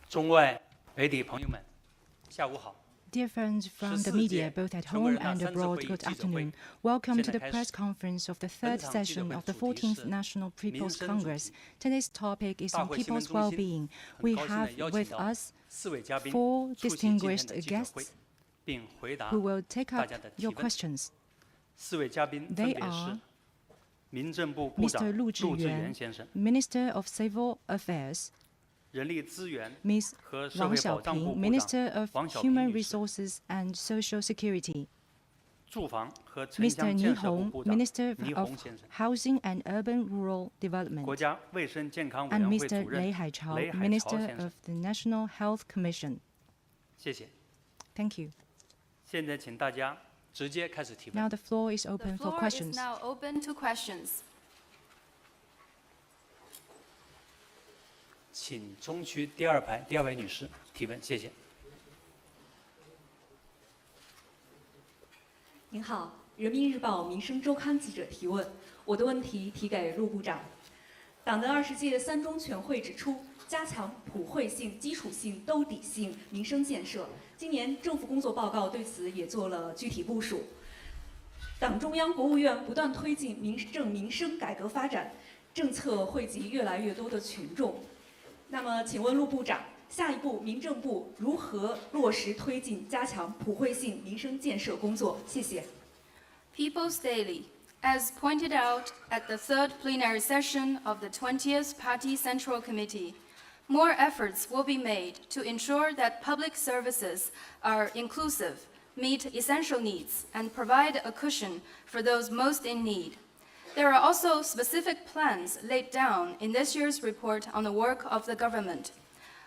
中外媒体朋友们，下午好。 Dear friends from the media, both at home and abroad, good afternoon. Welcome to the press conference of the third session of the 14th National People's Congress. Today's topic is on people's well-being. We have with us 4 distinguished guests who will take up your questions. They are Mr. Lu Zhiyuan, Minister of Civil Affairs, Ms. Wang Xiaoping, Minister of Human Resources and Social Security, Mr. Ni Hong, Minister of Housing and Urban Rural Development, and Mr. Lei Haichao, Minister of the National Health Commission. Thank you. Now the floor is open for questions. The floor is now open to questions. 请中区第2排第2位女士提问，谢谢。您好，人民日报民生周刊记者提问，我的问题提给陆部长。党的20届3中全会指出，加强普惠性、基础性、兜底性民生建设。今年政府工作报告对此也做了具体部署。党中央、国务院不断推进民政民生改革发展，政策惠及越来越多的群众。 那么，请问陆部长，下一步民政部如何落实推进加强普惠性民生建设工作？谢谢。People's Daily. As pointed out at the 3rd plenary session of the 20th Party Central Committee, more efforts will be made to ensure that public services are inclusive, meet essential needs, and provide a cushion for those most in need. There are also specific plans laid down in this year's report on the work of the government.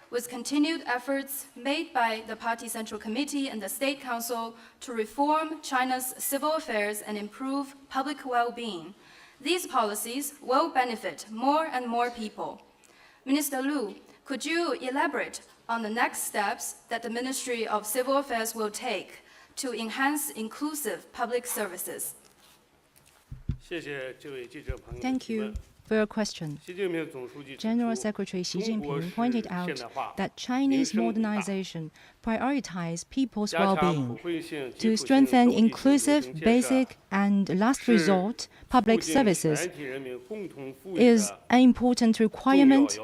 With continued efforts made by the Party Central Committee and the State Council to reform China's civil affairs and improve public well-being, these policies will benefit more and more people. Minister Lu, could you elaborate on the next steps that the Ministry of Civil Affairs will take to enhance inclusive public services? Thank you for your question. General Secretary Xi Jinping pointed out that Chinese modernization prioritizes people's well-being. To strengthen inclusive, basic, and last resort public services is an important requirement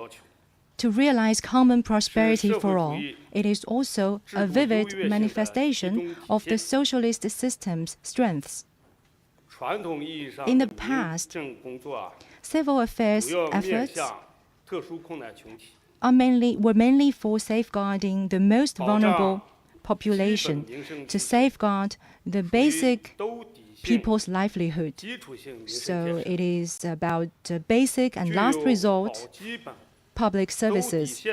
to realize common prosperity for all. It is also a vivid manifestation of the socialist system's strengths. In the past, civil affairs efforts were mainly for safeguarding the most vulnerable population, to safeguard the basic people's livelihood. So it is about basic and last resort public services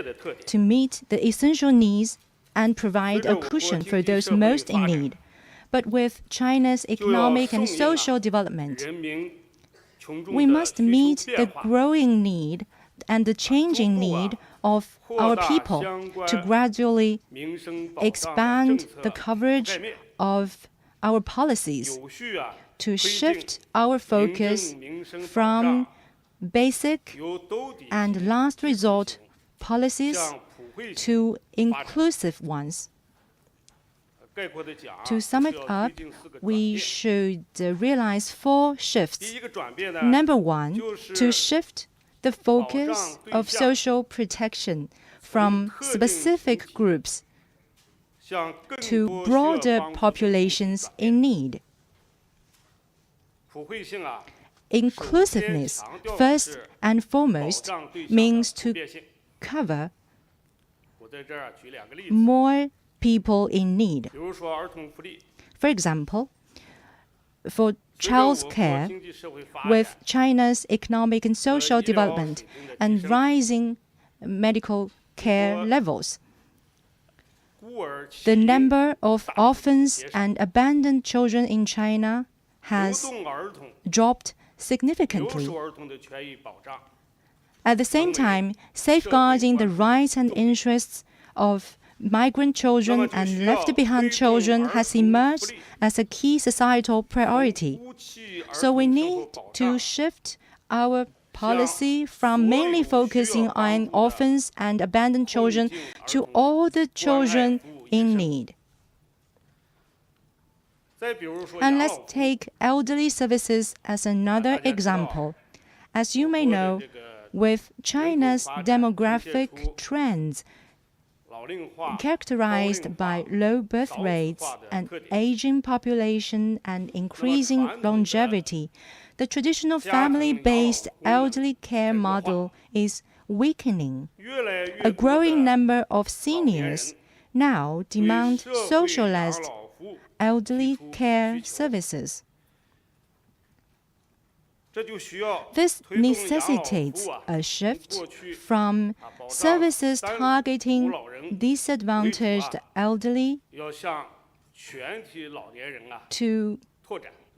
to meet the essential needs and provide a cushion for those most in need. But with China's economic and social development, we must meet the growing need and the changing need of our people to gradually expand the coverage of our policies, to shift our focus from basic and last resort policies to inclusive ones. To sum it up, we should realize 4 shifts. Number 1, to shift the focus of social protection from specific groups to broader populations in need. Inclusiveness, first and foremost, means to cover more people in need. For example, for child's care, with China's economic and social development and rising medical care levels, the number of orphans and abandoned children in China has dropped significantly. At the same time, safeguarding the rights and interests of migrant children and left-behind children has emerged as a key societal priority. So we need to shift our policy from mainly focusing on orphans and abandoned children to all the children in need. And let's take elderly services as another example. As you may know, with China's demographic trends characterized by low birth rates, an aging population, and increasing longevity, the traditional family-based elderly care model is weakening. A growing number of seniors now demand socialized elderly care services. This necessitates a shift from services targeting disadvantaged elderly to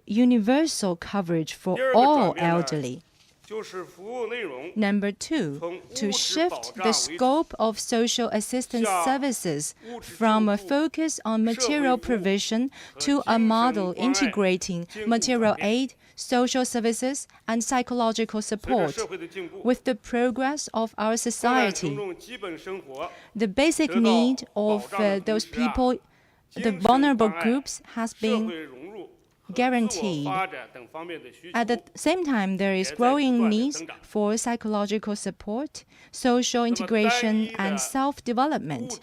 universal coverage for all elderly. Number 2, to shift the scope of social assistance services from a focus on material provision to a model integrating material aid, social services, and psychological support. With the progress of our society, the basic need of those people, the vulnerable groups, has been guaranteed. At the same time, there is growing needs for psychological support, social integration, and self-development.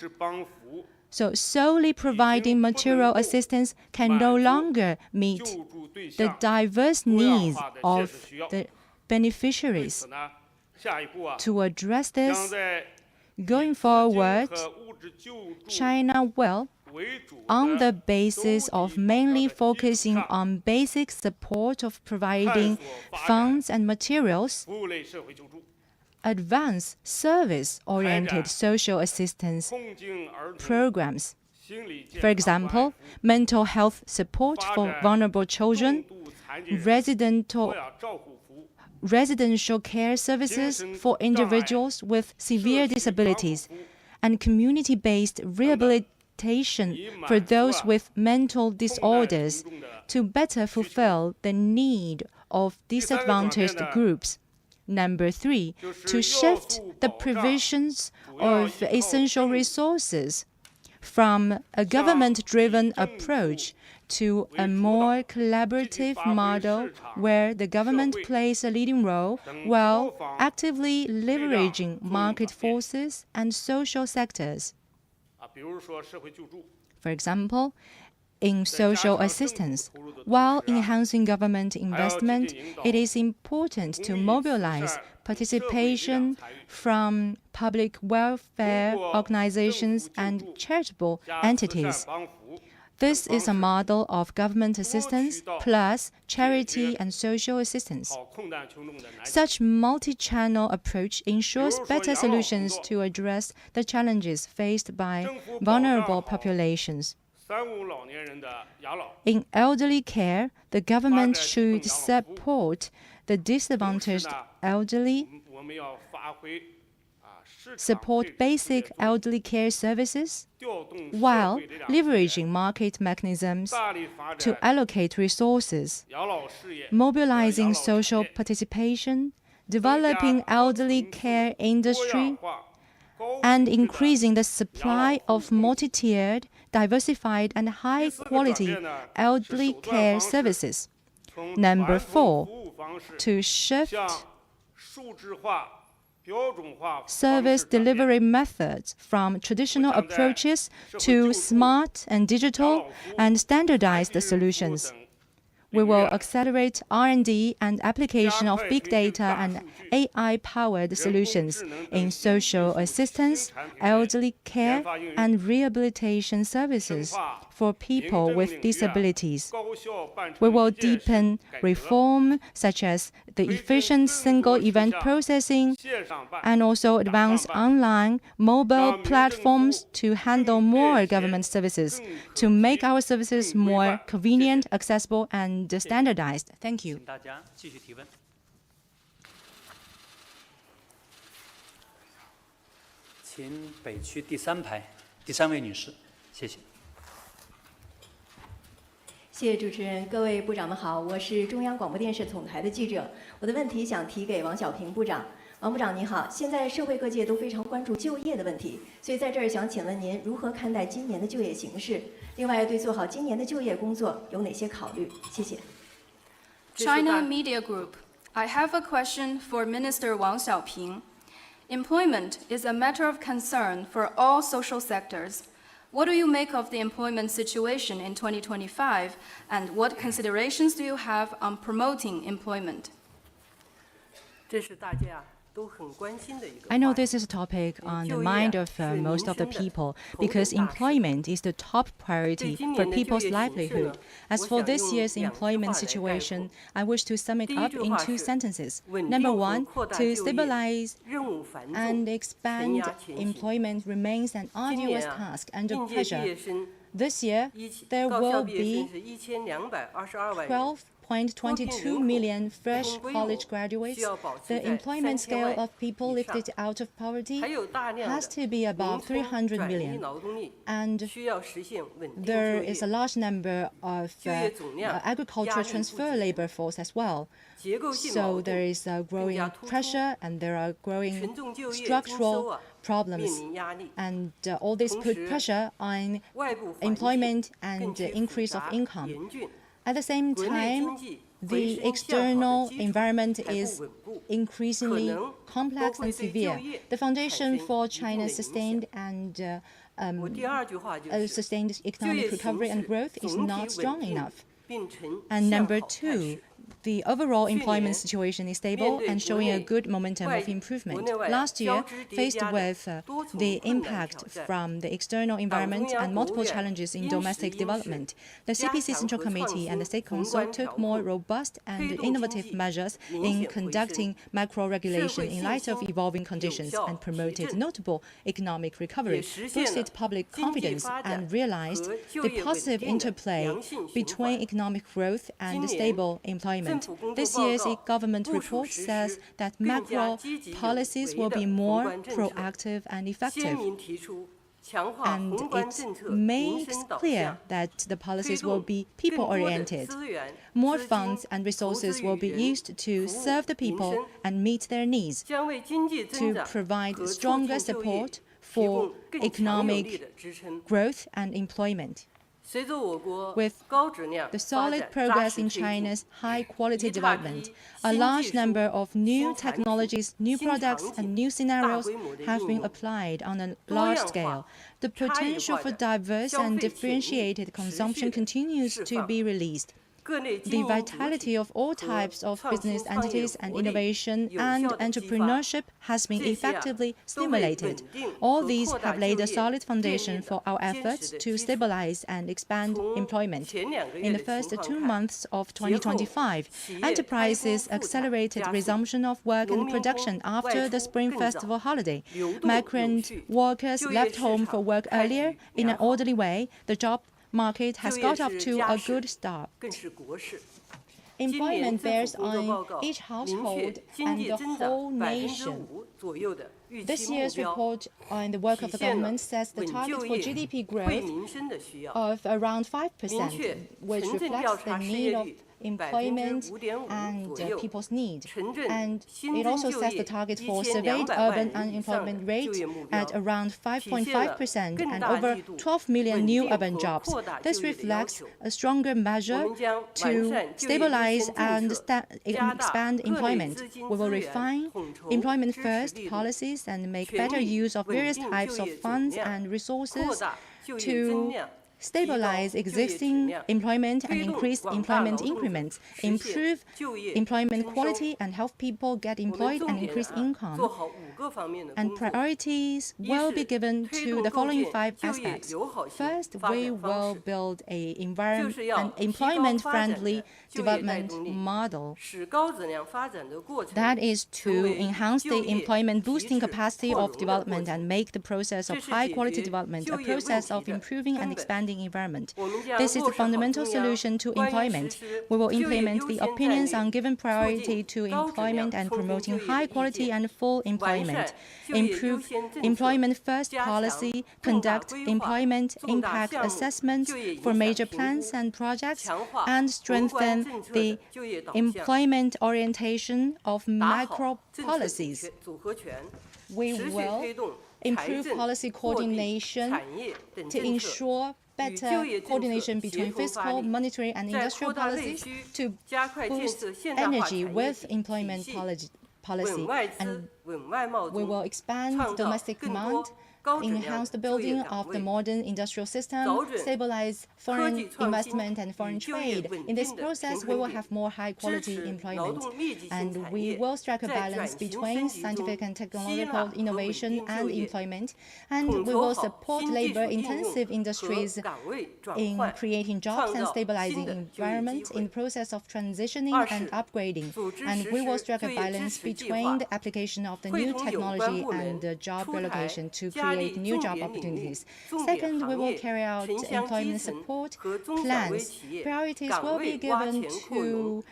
So solely providing material assistance can no longer meet the diverse needs of the beneficiaries. To address this, going forward, China will, on the basis of mainly focusing on basic support of providing funds and materials, advance service-oriented social assistance programs. For example, mental health support for vulnerable children, residential care services for individuals with severe disabilities, and community-based rehabilitation for those with mental disorders to better fulfill the need of disadvantaged groups. Number 3, to shift the provisions of essential resources from a government-driven approach to a more collaborative model where the government plays a leading role while actively leveraging market forces and social sectors. For example, in social assistance, while enhancing government investment, it is important to mobilize participation from public welfare organizations and charitable entities. This is a model of government assistance plus charity and social assistance. Such multi-channel approach ensures better solutions to address the challenges faced by vulnerable populations. In elderly care, the government should support the disadvantaged elderly, support basic elderly care services, while leveraging market mechanisms to allocate resources, mobilizing social participation, developing elderly care industry, and increasing the supply of multi-tiered, diversified, and high-quality elderly care services. Number 4, to shift service delivery methods from traditional approaches to smart and digital and standardized solutions. We will accelerate R&D and application of big data and AI-powered solutions in social assistance, elderly care, and rehabilitation services for people with disabilities. We will deepen reform such as the efficient single event processing and also advance online mobile platforms to handle more government services to make our services more convenient, accessible, and standardized. Thank you. 请大家继续提问。请北区第3排第3位女士，谢谢。谢谢主持人，各位部长们好，我是中央广播电视总台的记者。我的问题想提给王小平部长。王部长您好，现在社会各界都非常关注就业的问题，所以在这儿想请问您如何看待今年的就业形势？另外，对做好今年的就业工作有哪些考虑？谢谢。China Media Group. I have a question for Minister Wang Xiaoping. Employment is a matter of concern for all social sectors. What do you make of the employment situation in 2025, and what considerations do you have on promoting employment? 这是大家 I know this is a topic on the mind of most of the people because employment is the top priority for people's livelihood. As for this year's employment situation, I wish to sum it up in 2 sentences. Number 1, to stabilize and expand employment remains an arduous task under pressure. This year, there will be 12.22 million fresh college graduates. The employment scale of people lifted out of poverty has to be above 300 million. And there is a large number of agricultural transfer labor force as well. So there is a growing pressure and there are growing structural problems. And all this put pressure on employment and increase of income. At the same time, the external environment is increasingly complex and severe. The foundation for China's sustained economic recovery and growth is not strong enough. And number 2, the overall employment situation is stable and showing a good momentum of improvement. Last year, faced with the impact from the external environment and multiple challenges in domestic development, the CPC Central Committee and the State Council took more robust and innovative measures in conducting macro-regulation in light of evolving conditions and promoted notable economic recovery, boosted public confidence, and realized the positive interplay between economic growth and stable employment. This year's government report says that macro policies will be more proactive and effective. And it makes clear that the policies will be people-oriented. More funds and resources will be used to serve the people and meet their needs, to provide stronger support for economic growth and employment. With the solid progress in China's high-quality development, a large number of new technologies, new products, and new scenarios have been applied on a large scale. The potential for diverse and differentiated consumption continues to be released. The vitality of all types of business entities and innovation and entrepreneurship has been effectively stimulated. All these have laid a solid foundation for our efforts to stabilize and expand employment. In the first 2 months of 2025, enterprises accelerated resumption of work and production after the Spring Festival holiday. Migrant workers left home for work earlier in an orderly way. The job market has got off to a good start. Employment bears on each household and the whole nation. This year's report on the work of the government says the target for GDP growth of around 5%, which reflects the need of employment and people's need. And it also sets the target for surveyed urban unemployment rate at around 5.5% and over 12 million new urban jobs. This reflects a stronger measure to stabilize and expand employment. We will refine employment-first policies and make better use of various types of funds and resources to stabilize existing employment and increase employment increments, improve employment quality and help people get employed and increase income. And priorities will be given to the following 5 aspects. First, we will build an employment-friendly development model. That is to enhance the employment-boosting capacity of development and make the process of high-quality development a process of improving and expanding living environment. This is the fundamental solution to employment. We will implement the opinions on giving priority to employment and promoting high quality and full employment, improve employment first policy, conduct employment impact assessments for major plans and projects, and strengthen the employment orientation of macro policies. We will improve policy coordination to ensure better coordination between fiscal, monetary, and industrial policies to boost energy with employment policy. And we will expand domestic demand, enhance the building of the modern industrial system, stabilize foreign investment and foreign trade. In this process, we will have more high-quality employment, and we will strike a balance between scientific and technological innovation and employment, and we will support labor-intensive industries in creating jobs and stabilizing environment in the process of transitioning and upgrading, and we will strike a balance between the application of the new technology and the job relocation to create new job opportunities. Second, we will carry out employment support plans. Priorities will be given to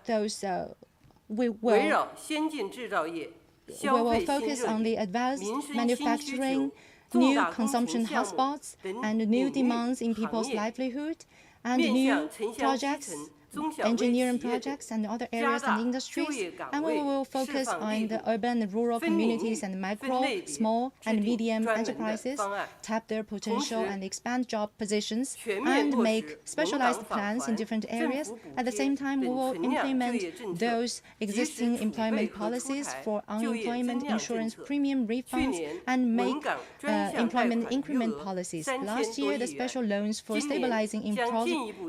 those we will focus on the advanced manufacturing, new consumption hotspots, and new demands in people's livelihood, and new projects, engineering projects and other areas and industries, and we will focus on the urban and rural communities and micro, small, and medium enterprises, tap their potential and expand job positions, and make specialized plans in different areas. At the same time, we will implement those existing employment policies for unemployment insurance premium refunds and make employment increment policies. Last year, the special loans for stabilizing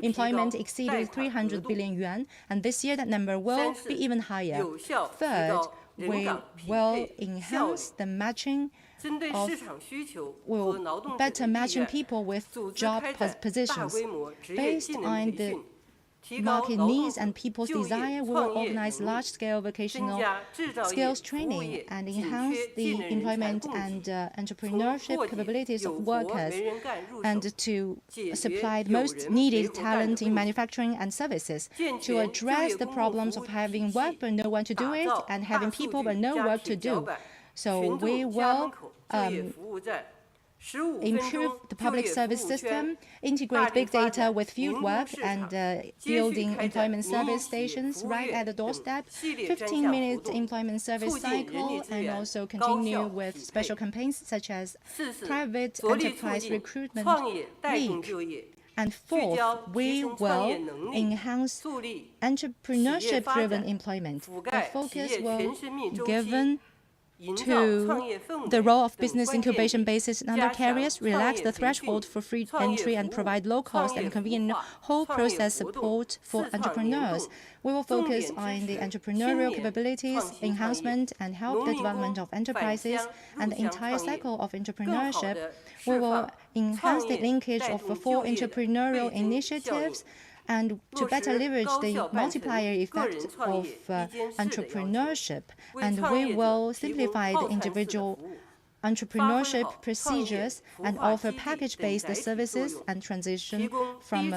employment exceeded 300 billion yuan, and this year that number will be even higher. Third, we will enhance the matching will better matching people with job positions. Based on the market needs and people's desire, we will organize large-scale vocational skills training and enhance the employment and entrepreneurship capabilities of workers, and to supply the most needed talent in manufacturing and services, to address the problems of having work but no one to do it, and having people but no work to do. So we will improve the public service system, integrate big data with field work, and building employment service stations right at the doorstep, 15-minute employment service cycle, and also continue with special campaigns such as Private Enterprise Recruitment Week. And fourth, we will enhance entrepreneurship-driven employment. The focus will be given to the role of business incubation bases in other carriers, relax the threshold for free entry, and provide low-cost and convenient whole process support for entrepreneurs. We will focus on the entrepreneurial capabilities, enhancement, and help the development of enterprises and the entire cycle of entrepreneurship. We will enhance the linkage of the 4 entrepreneurial initiatives and to better leverage the multiplier effect of entrepreneurship. And we will simplify the individual entrepreneurship procedures and offer package-based services and transition from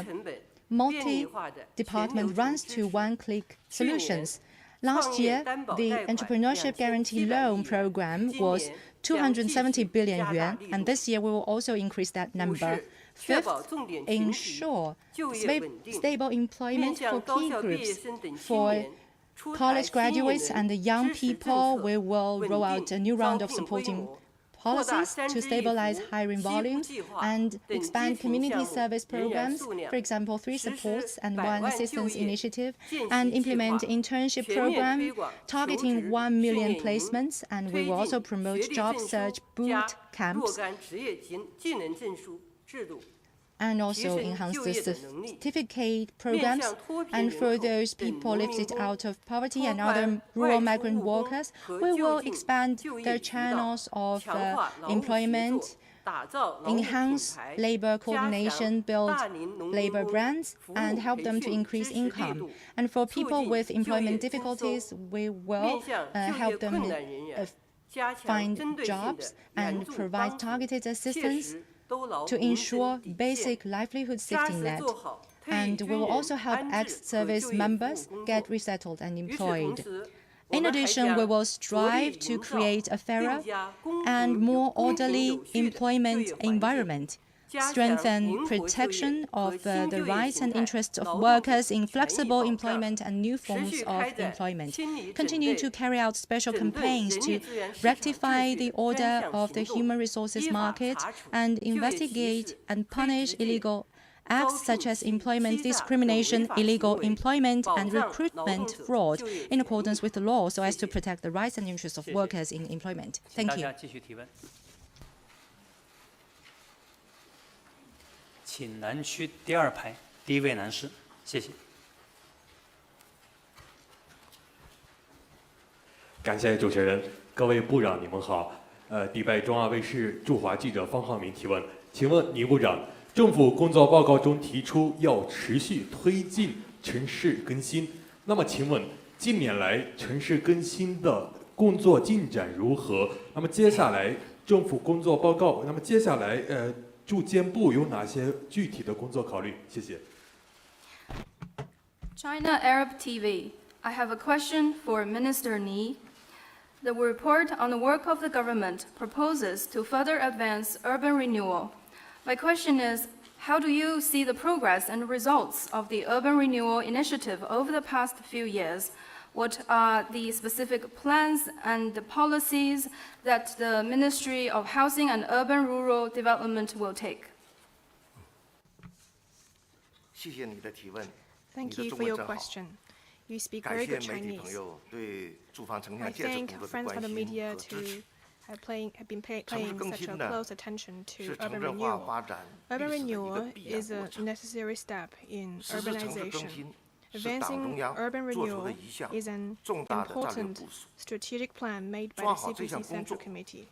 multi-department runs to one-click solutions. Last year, the Entrepreneurship Guarantee Loan Program was 270 billion yuan, and this year we will also increase that number. Fifth, ensure stable employment for key groups. For college graduates and young people, we will roll out a new round of supporting policies to stabilize hiring volumes and expand community service programs, for example, 3 supports and 1 assistance initiative, and implement internship program targeting 1 million placements, and we will also promote job search boot camps and also enhance the certificate programs. And for those people lifted out of poverty and other rural migrant workers, we will expand their channels of employment, enhance labor coordination, build labor brands, and help them to increase income. And for people with employment difficulties, we will help them find jobs and provide targeted assistance to ensure basic livelihood safety net. And we will also help ex-service members get resettled and employed. In addition, we will strive to create a fairer and more orderly employment environment, strengthen protection of the rights and interests of workers in flexible employment and new forms of employment, continue to carry out special campaigns to rectify the order of the human resources market, and investigate and punish illegal acts such as employment discrimination, illegal employment, and recruitment fraud in accordance with the law, so as to protect the rights and interests of workers in employment. Thank you. 请南区第2排第1位男士，谢谢。感谢主持人，各位部长，你们好。迪拜中亚卫视驻华记者方浩明提问，请问倪部长，政府工作报告中提出要持续推进城市更新，那么请问近年来城市更新的工作进展如何？那么接下来政府工作报告，那么接下来住建部有哪些具体的工作考虑？谢谢。China Arab TV. I have a question for Minister Ni. The report on the work of the government proposes to further advance urban renewal. My question is, how do you see the progress and results of the urban renewal initiative over the past few years? What are the specific plans and the policies that the Ministry of Housing and Urban Rural Development will take? Thank you for your question. You speak very good Chinese. I thank friends from the media have been paying such a close attention to urban renewal. Urban renewal is a necessary step in urbanization. Advancing urban renewal is an important strategic plan made by the CPC Central Committee.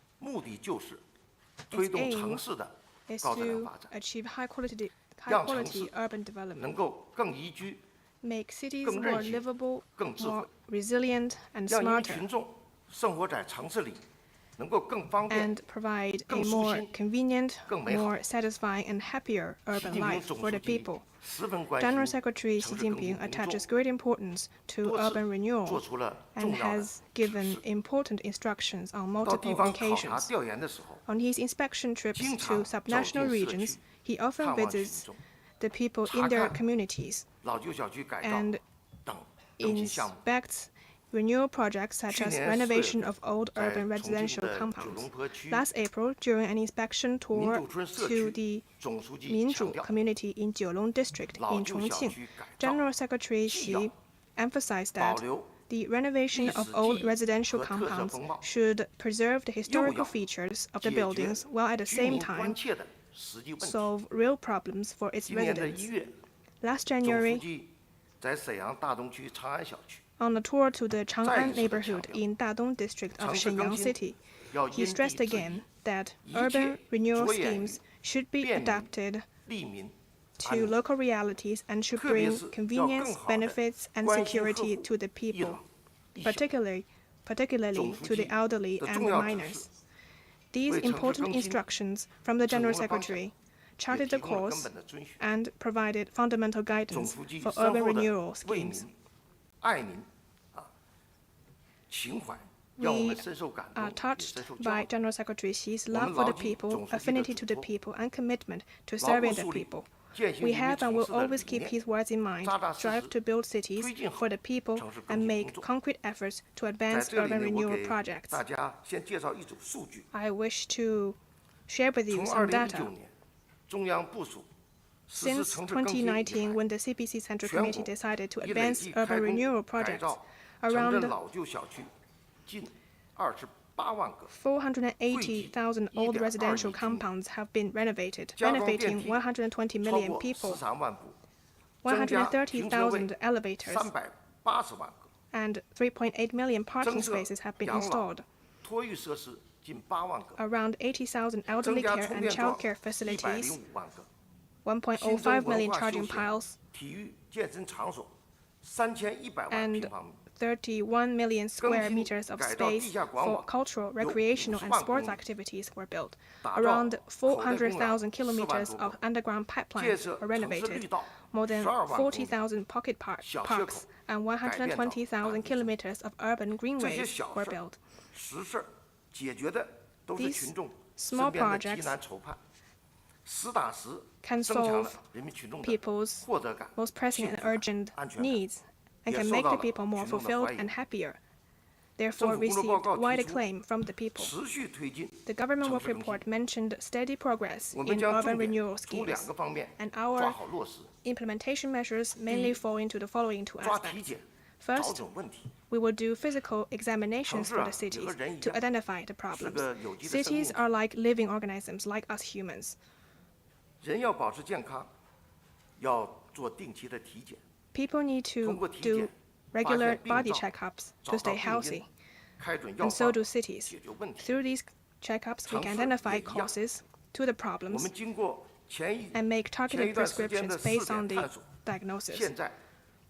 Its aim is to achieve high quality urban development, make cities more livable, more resilient and smarter, and provide a more convenient, more satisfying and happier urban life for the people. General Secretary Xi Jinping attaches great importance to urban renewal and has given important instructions on multiple occasions. On his inspection trips to subnational regions, he often visits the people in their communities and inspects renewal projects such as renovation of old urban residential compounds. Last April, during an inspection tour to the Minzhu community in Jiulong district in Chongqing, General Secretary Xi emphasized that the renovation of old residential compounds should preserve the historical features of the buildings while at the same time solve real problems for its residents. Last January, on a tour to the Chang'an neighborhood in Dadong district of Shenyang City, he stressed again that urban renewal schemes should be adapted to local realities and should bring convenience, benefits, and security to the people, particularly to the elderly and the minors. These important instructions from the General Secretary charted the course and provided fundamental guidance for urban renewal schemes. We are touched by General Secretary Xi's love for the people, affinity to the people, and commitment to serving the people. We have and will always keep his words in mind, strive to build cities for the people, and make concrete efforts to advance urban renewal projects. I wish to share with you some data. Since 2019, when the CPC Central Committee decided to advance urban renewal projects, around 480,000 old residential compounds have been renovated, benefiting 120 million people. 130,000 elevators and 3.8 million parking spaces have been installed. Around 80,000 elderly care and child care facilities, 1.05 million charging piles, and 31 million square meters of space for cultural, recreational, and sports activities were built. Around 400,000 kilometers of underground pipelines were renovated. More than 40,000 pocket parks and 120,000 kilometers of urban greenways were built. These small projects can solve people's most pressing and urgent needs and can make the people more fulfilled and happier, therefore received wide acclaim from the people. The government work report mentioned steady progress in urban renewal schemes, and our implementation measures mainly fall into the following two aspects. First, we will do physical examinations for the cities to identify the problems. Cities are like living organisms, like us humans. People need to do regular body checkups to stay healthy, and so do cities. Through these checkups, we can identify causes to the problems and make targeted prescriptions based on the diagnosis.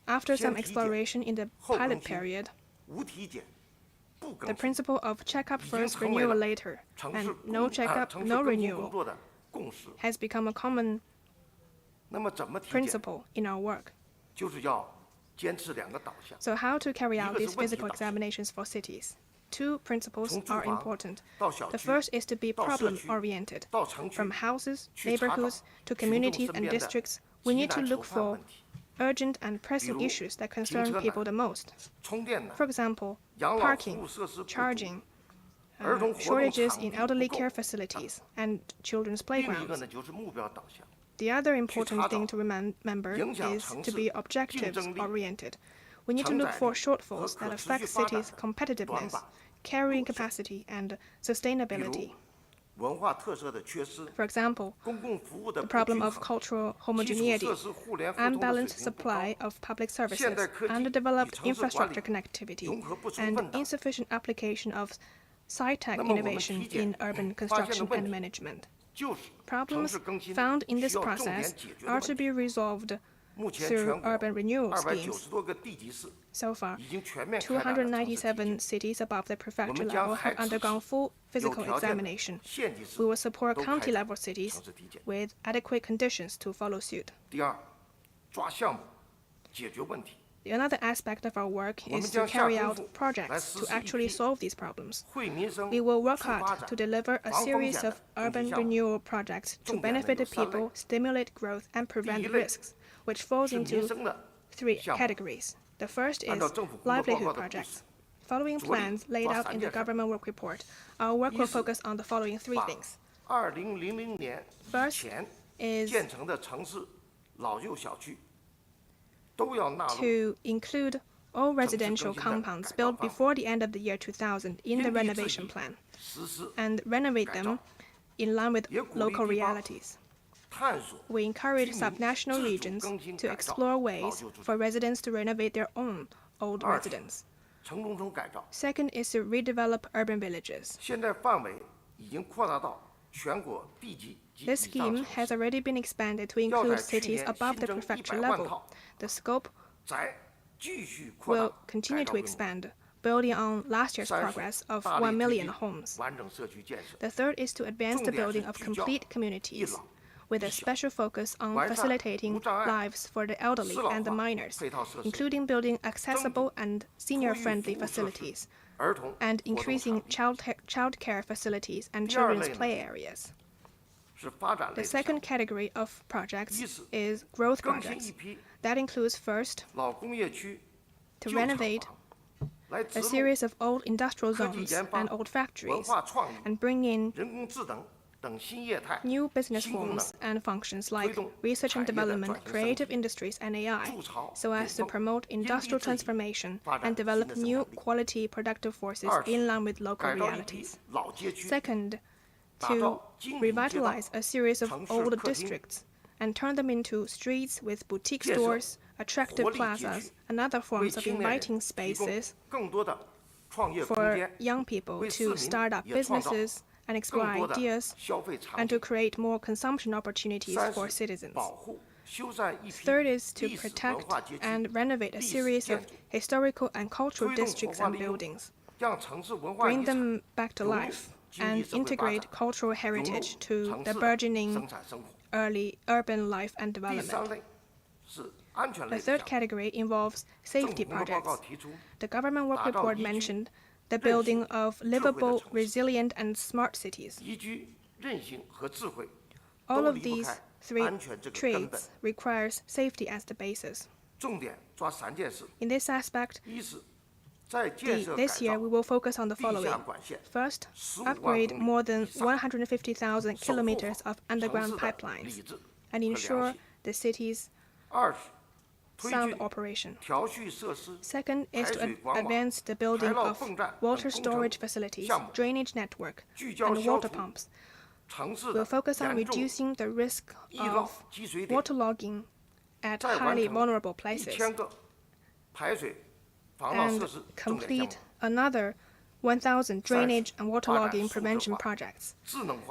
After some exploration in the pilot period, the principle of checkup first, renewal later, and no checkup, no renewal has become a common principle in our work. So how to carry out these physical examinations for cities? Two principles are important. The first is to be problem-oriented. From houses, neighborhoods, to communities and districts, we need to look for urgent and pressing issues that concern people the most. For example, parking, charging, shortages in elderly care facilities, and children's playgrounds. The other important thing to remember is to be objectives-oriented. We need to look for shortfalls that affect cities' competitiveness, carrying capacity, and sustainability. For example, the problem of cultural homogeneity, unbalanced supply of public services, underdeveloped infrastructure connectivity, and insufficient application of sci-tech innovation in urban construction and management. Problems found in this process are to be resolved through urban renewal schemes. So far, 297 cities above the prefecture level have undergone full physical examination. We will support county-level cities with adequate conditions to follow suit. Another aspect of our work is to carry out projects to actually solve these problems. We will work hard to deliver a series of urban renewal projects to benefit the people, stimulate growth, and prevent risks, which falls into three categories. The first is livelihood projects. Following plans laid out in the government work report, our work will focus on the following three things. First is to include all residential compounds built before the end of the year 2000 in the renovation plan and renovate them in line with local realities. We encourage subnational regions to explore ways for residents to renovate their own old residence. Second is to redevelop urban villages. This scheme has already been expanded to include cities above the prefecture level. The scope will continue to expand, building on last year's progress of 1 million homes. The third is to advance the building of complete communities, with a special focus on facilitating lives for the elderly and the minors, including building accessible and senior-friendly facilities, and increasing child care facilities and children's play areas. The second category of projects is growth projects. That includes first, to renovate a series of old industrial zones and old factories and bring in new business forms and functions like research and development, creative industries, and AI, so as to promote industrial transformation and develop new quality productive forces in line with local realities. Second, to revitalize a series of old districts and turn them into streets with boutique stores, attractive plazas, and other forms of inviting spaces for young people to start up businesses and explore ideas, and to create more consumption opportunities for citizens. Third is to protect and renovate a series of historical and cultural districts and buildings, bring them back to life, and integrate cultural heritage to the burgeoning early urban life and development. The third category involves safety projects. The government work report mentioned the building of livable, resilient, and smart cities. All of these three traits requires safety as the basis. In this aspect, this year we will focus on the following. First, upgrade more than 150,000 kilometers of underground pipelines and ensure the city's sound operation. Second is to advance the building of water storage facilities, drainage network, and water pumps. We'll focus on reducing the risk of waterlogging at highly vulnerable places and complete another 1,000 drainage and waterlogging prevention projects.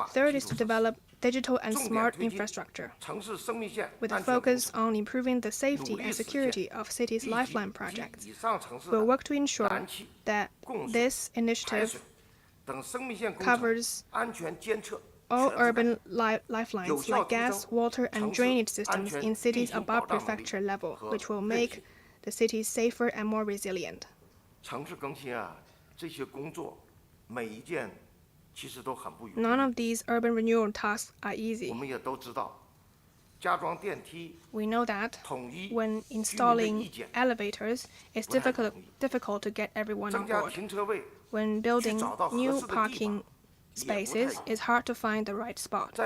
Third is to develop digital and smart infrastructure, with a focus on improving the safety and security of cities' lifeline projects. We'll work to ensure that this initiative covers all urban lifelines like gas, water, and drainage systems in cities above prefecture level, which will make the cities safer and more resilient. None of these urban renewal tasks are easy. We know that when installing elevators, it's difficult to get everyone on board. When building new parking spaces, it's hard to find the right spot.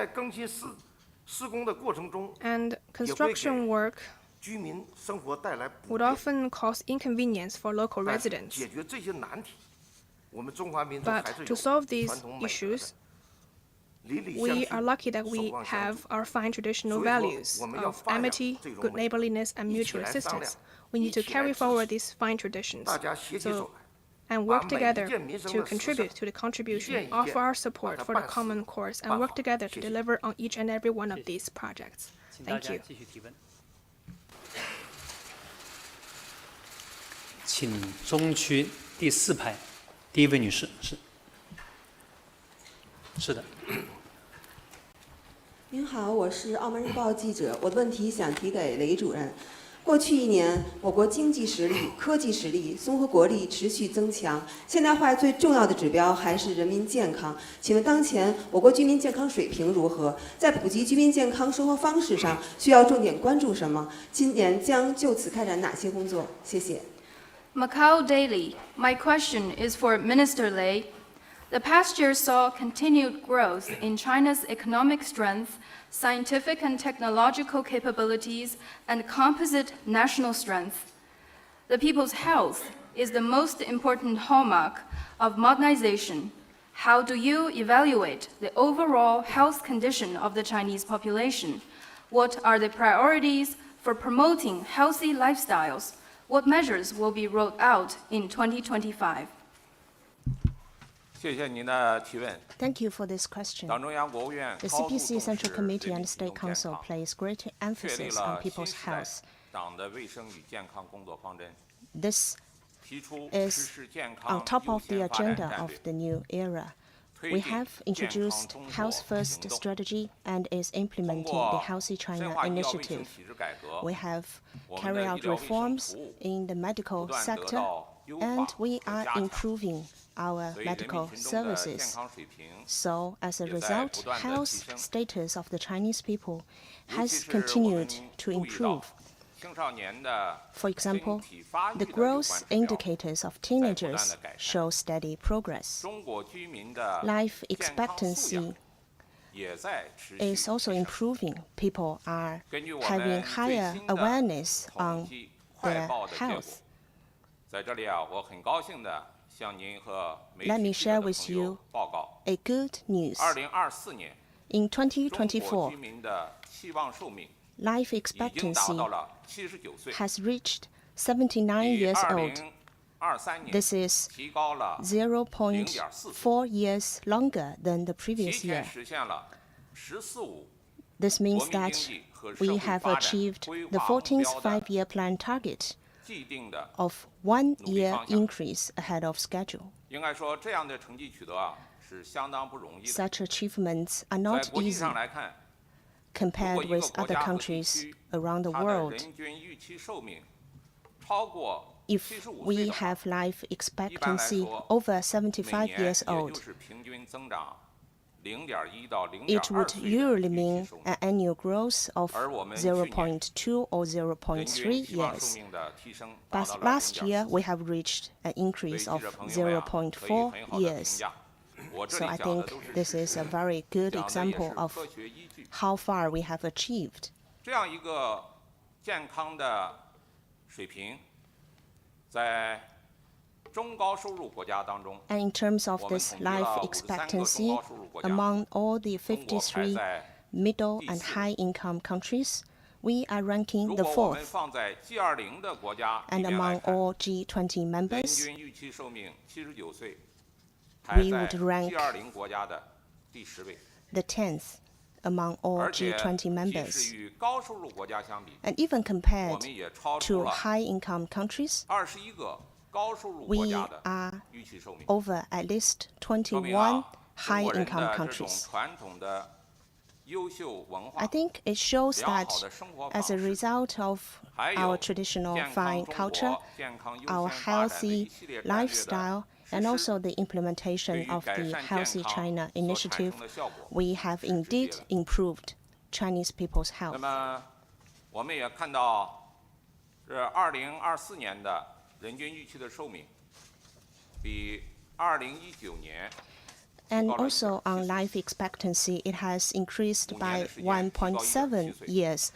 And construction work would often cause inconvenience for local residents. But to solve these issues, we are lucky that we have our fine traditional values of amity, good neighborliness, and mutual assistance. We need to carry forward these fine traditions and work together to contribute to the contribution, offer our support for the common cause, and work together to deliver on each and every one of these projects. Thank you. 请中区第4排第一位女士，是的。您好，我是澳门日报记者，我的问题想提给雷主任。过去1年，我国经济实力、科技实力、综合国力持续增强，现代化最重要的指标还是人民健康。请问当前我国居民健康水平如何？在普及居民健康生活方式上，需要重点关注什么？今年将就此开展哪些工作？谢谢。Macau Daily. My question is for Minister Lei. The past year saw continued growth in China's economic strength, scientific and technological capabilities, and composite national strength. The people's health is the most important hallmark of modernization. How do you evaluate the overall health condition of the Chinese population? What are the priorities for promoting healthy lifestyles? What measures will be rolled out in 2025? Thank you for this question. The CPC Central Committee and State Council place great emphasis on people's health. This is on top of the agenda of the new era. We have introduced Health First strategy and is implementing the Healthy China initiative. We have carried out reforms in the medical sector, and we are improving our medical services. So, as a result, health status of the Chinese people has continued to improve. For example, the growth indicators of teenagers show steady progress. Life expectancy is also improving. People are having higher awareness on their health. Let me share with you a good news. In 2024, life expectancy has reached 79 years old. This is 0.4 years longer than the previous year. This means that we have achieved the 14th Five-Year Plan target of 1 year increase ahead of schedule. Such achievements are not easy compared with other countries around the world. If we have life expectancy over 75 years old, it would usually mean an annual growth of 0.2 or 0.3 years. But last year, we have reached an increase of 0.4 years. So I think this is a very good example of how far we have achieved. And in terms of this life expectancy, among all the 53 middle and high-income countries, we are ranking the 4th. And among all G20 members, we would rank the 10th among all G20 members. And even compared to high-income countries, we are over at least 21 high-income countries. I think it shows that as a result of our traditional fine culture, our healthy lifestyle, and also the implementation of the Healthy China initiative, we have indeed improved Chinese people's health. And also on life expectancy, it has increased by 1.7 years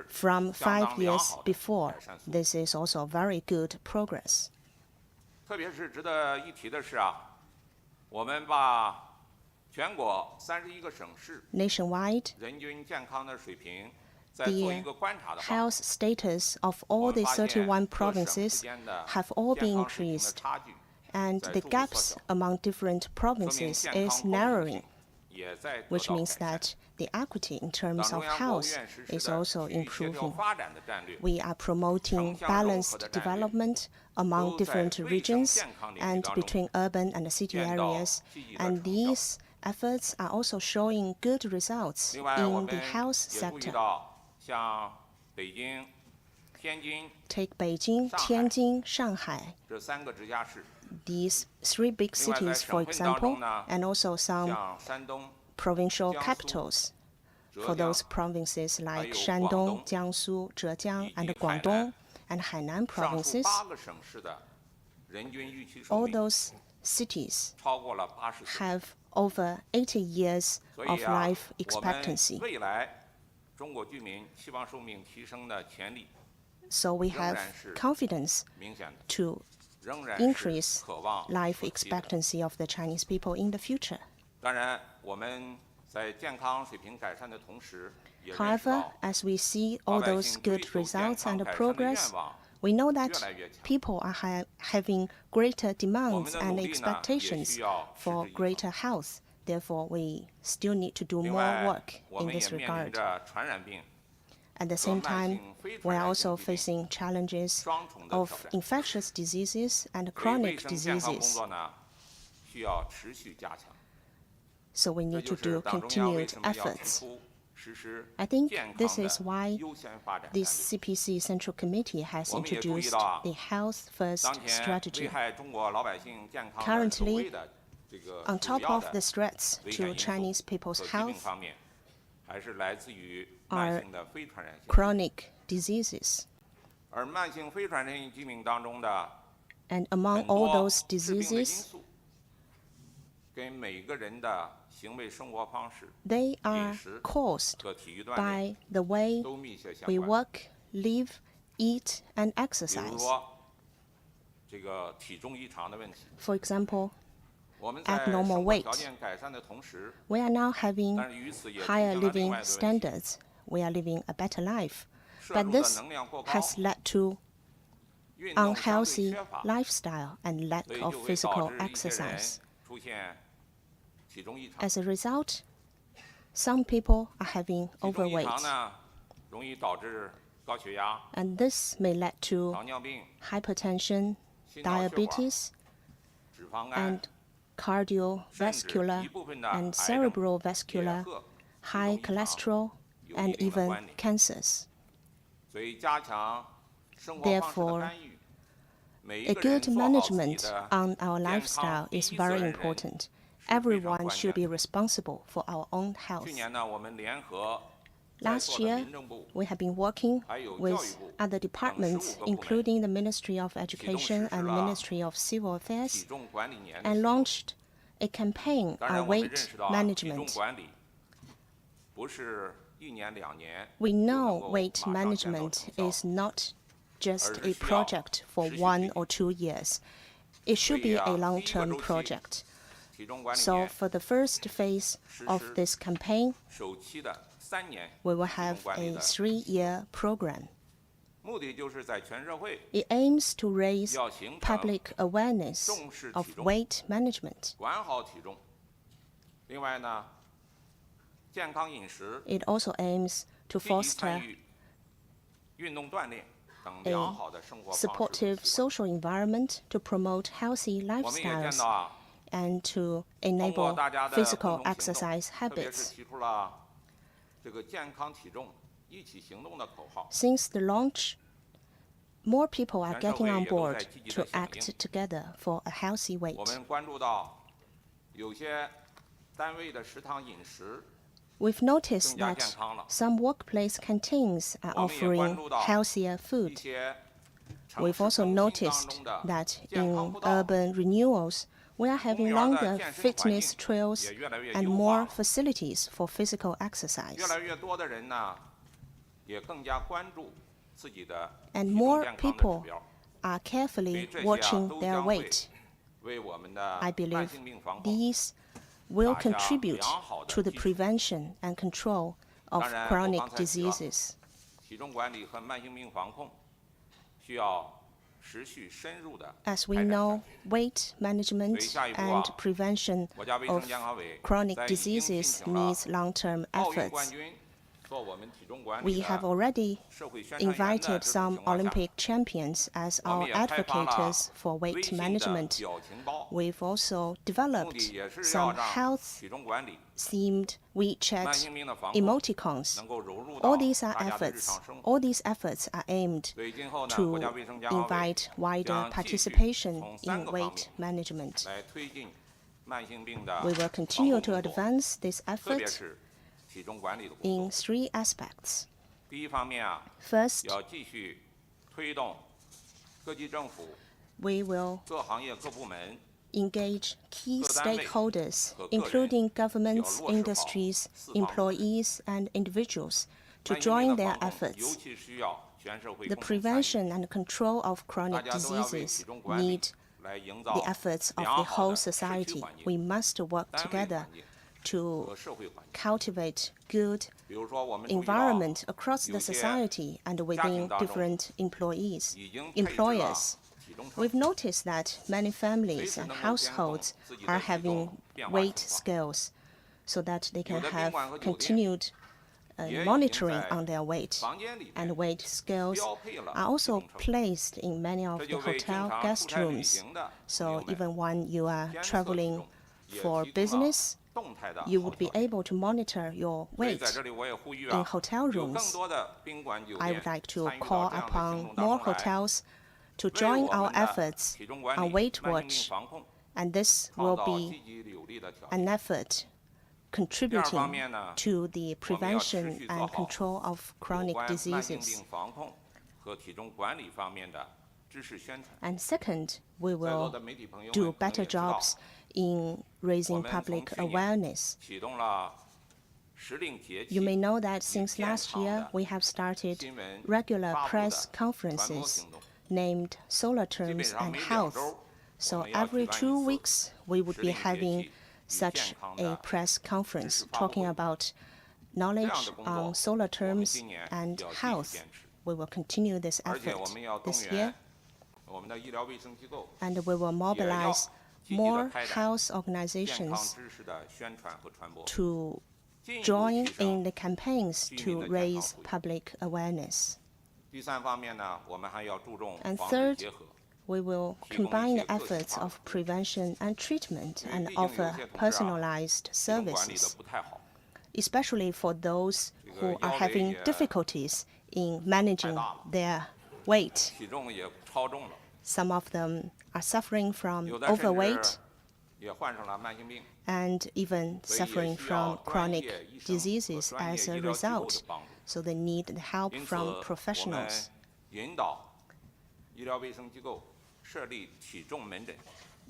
from 5 years before. This is also very good progress. Nationwide, the health status of all the 31 provinces have all been increased, and the gaps among different provinces is narrowing, which means that the equity in terms of health is also improving. We are promoting balanced development among different regions and between urban and city areas, and these efforts are also showing good results in the health sector. Take Beijing, Tianjin, Shanghai. These 3 big cities, for example, and also some provincial capitals for those provinces like Shandong, Jiangsu, Zhejiang, and Guangdong, and Hainan provinces. All those cities have over 80 years of life expectancy. So we have confidence to increase life expectancy of the Chinese people in the future. However, as we see all those good results and progress, we know that people are having greater demands and expectations for greater health. Therefore, we still need to do more work in this regard. At the same time, we are also facing challenges of infectious diseases and chronic diseases. So we need to do continued efforts. I think this is why this CPC Central Committee has introduced the Health First strategy. Currently, on top of the threats to Chinese people's health are chronic diseases. And among all those diseases, they are caused by the way we work, live, eat, and exercise. For example, abnormal weight. We are now having higher living standards. We are living a better life. But this has led to unhealthy lifestyle and lack of physical exercise. As a result, some people are having overweight. And this may lead to hypertension, diabetes, and cardiovascular and cerebrovascular, high cholesterol, and even cancers. Therefore, a good management on our lifestyle is very important. Everyone should be responsible for our own health. Last year, we have been working with other departments, including the Ministry of Education and Ministry of Civil Affairs, and launched a campaign on weight management. We know weight management is not just a project for 1 or 2 years. It should be a long-term project. So for the first phase of this campaign, we will have a 3-year program. It aims to raise public awareness of weight management. It also aims to foster a supportive social environment to promote healthy lifestyles and to enable physical exercise habits. Since the launch, more people are getting on board to act together for a healthy weight. We've noticed that some workplace canteens are offering healthier food. We've also noticed that in urban renewals, we are having longer fitness trails and more facilities for physical exercise. And more people are carefully watching their weight. I believe these will contribute to the prevention and control of chronic diseases. As we know, weight management and prevention of chronic diseases needs long-term efforts. We have already invited some Olympic champions as our advocates for weight management. We've also developed some health-themed WeChat emoticons. All these efforts are aimed to invite wider participation in weight management. We will continue to advance this effort in 3 aspects. First, we will engage key stakeholders, including governments, industries, employees, and individuals, to join their efforts. The prevention and control of chronic diseases need the efforts of the whole society. We must work together to cultivate good environment across the society and within different employers. We've noticed that many families and households are having weight scales so that they can have continued monitoring on their weight. And weight scales are also placed in many of the hotel guest rooms. So even when you are traveling for business, you would be able to monitor your weight in hotel rooms. I would like to call upon more hotels to join our efforts on Weight Watch, and this will be an effort contributing to the prevention and control of chronic diseases. And second, we will do better jobs in raising public awareness. You may know that since last year, we have started regular press conferences named Solar Terms and Health. So every 2 weeks, we would be having such a press conference talking about knowledge on solar terms and health. We will continue this effort this year, and we will mobilize more health organizations to join in the campaigns to raise public awareness. And third, we will combine the efforts of prevention and treatment and offer personalized services, especially for those who are having difficulties in managing their weight. Some of them are suffering from overweight and even suffering from chronic diseases as a result, so they need the help from professionals.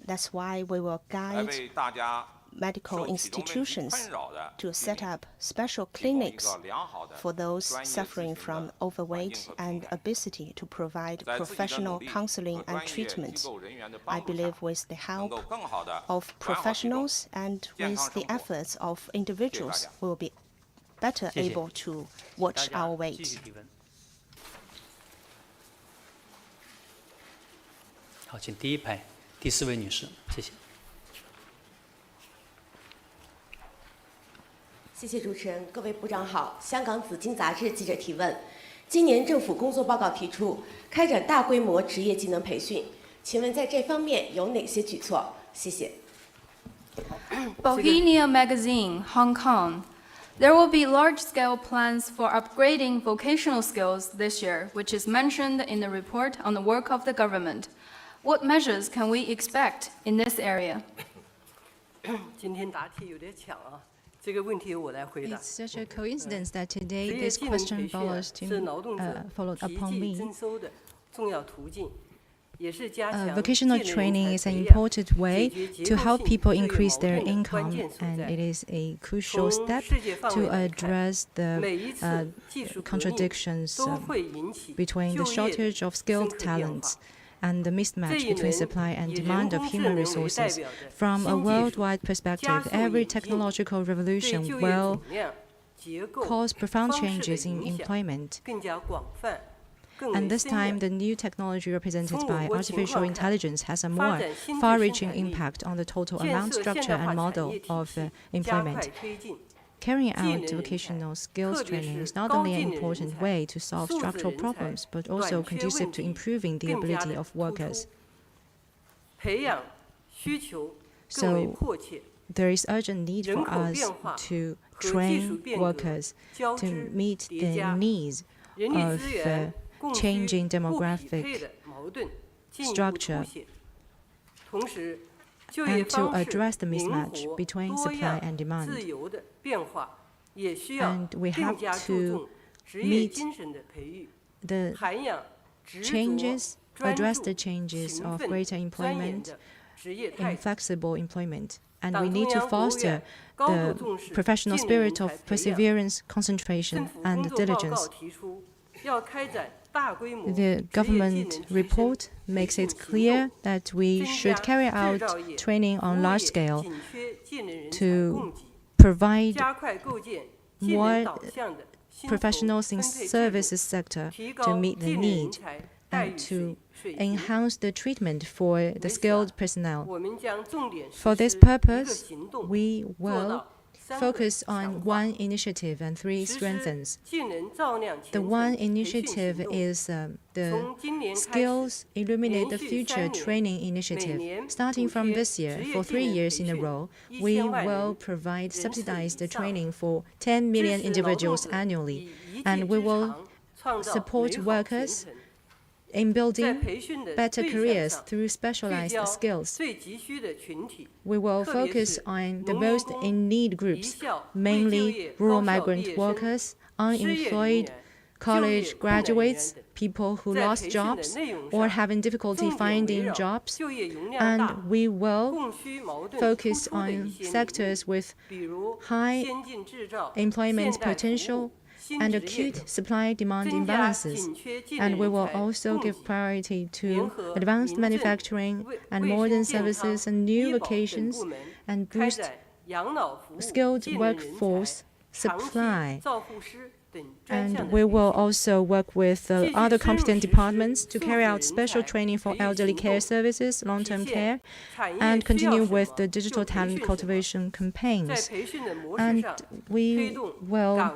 That's why we will guide medical institutions to set up special clinics for those suffering from overweight and obesity to provide professional counseling and treatment. I believe with the help of professionals and with the efforts of individuals, we will be better able to watch our weight. 好，请第一排第4位女士，谢谢。谢谢主持人，各位部长好。香港紫荆杂志记者提问：今年政府工作报告提出开展大规模职业技能培训，请问在这方面有哪些举措？谢谢。Bohemia Magazine, Hong Kong. There will be large-scale plans for upgrading vocational skills this year, which is mentioned in the report on the work of the government. What measures can we expect in this area? 今天答题有点抢啊，这个问题我来回答。 It's such a coincidence that today this question followed upon me. 增收的重要途径，也是加强 Vocational training is an important way to help people increase their income, and it is a crucial step to address the contradictions between the shortage of skilled talents and the mismatch between supply and demand of human resources. From a worldwide perspective, every technological revolution will cause profound changes in employment. And this time, the new technology represented by artificial intelligence has a more far-reaching impact on the total amount, structure, and model of employment. Carrying out vocational skills training is not only an important way to solve structural problems, but also conducive to improving the ability of workers. So, there is urgent need for us to train workers to meet the needs of changing demographic structure and to address the mismatch between supply and demand. And we have to meet the changes, address the changes of greater employment in flexible employment. And we need to foster the professional spirit of perseverance, concentration, and diligence. The government report makes it clear that we should carry out training on large scale to provide more professionals in services sector to meet the need and to enhance the treatment for the skilled personnel. For this purpose, we will focus on one initiative and 3 strengthens. The one initiative is the Skills Illuminate the Future training initiative. Starting from this year, for 3 years in a row, we will provide subsidized training for 10 million individuals annually, and we will support workers in building better careers through specialized skills. We will focus on the most in-need groups, mainly rural migrant workers, unemployed college graduates, people who lost jobs or having difficulty finding jobs, and we will focus on sectors with high employment potential and acute supply-demand imbalances, and we will also give priority to advanced manufacturing and modern services and new vocations, and boost skilled workforce supply And we will also work with other competent departments to carry out special training for elderly care services, long-term care, and continue with the digital talent cultivation campaigns. And we will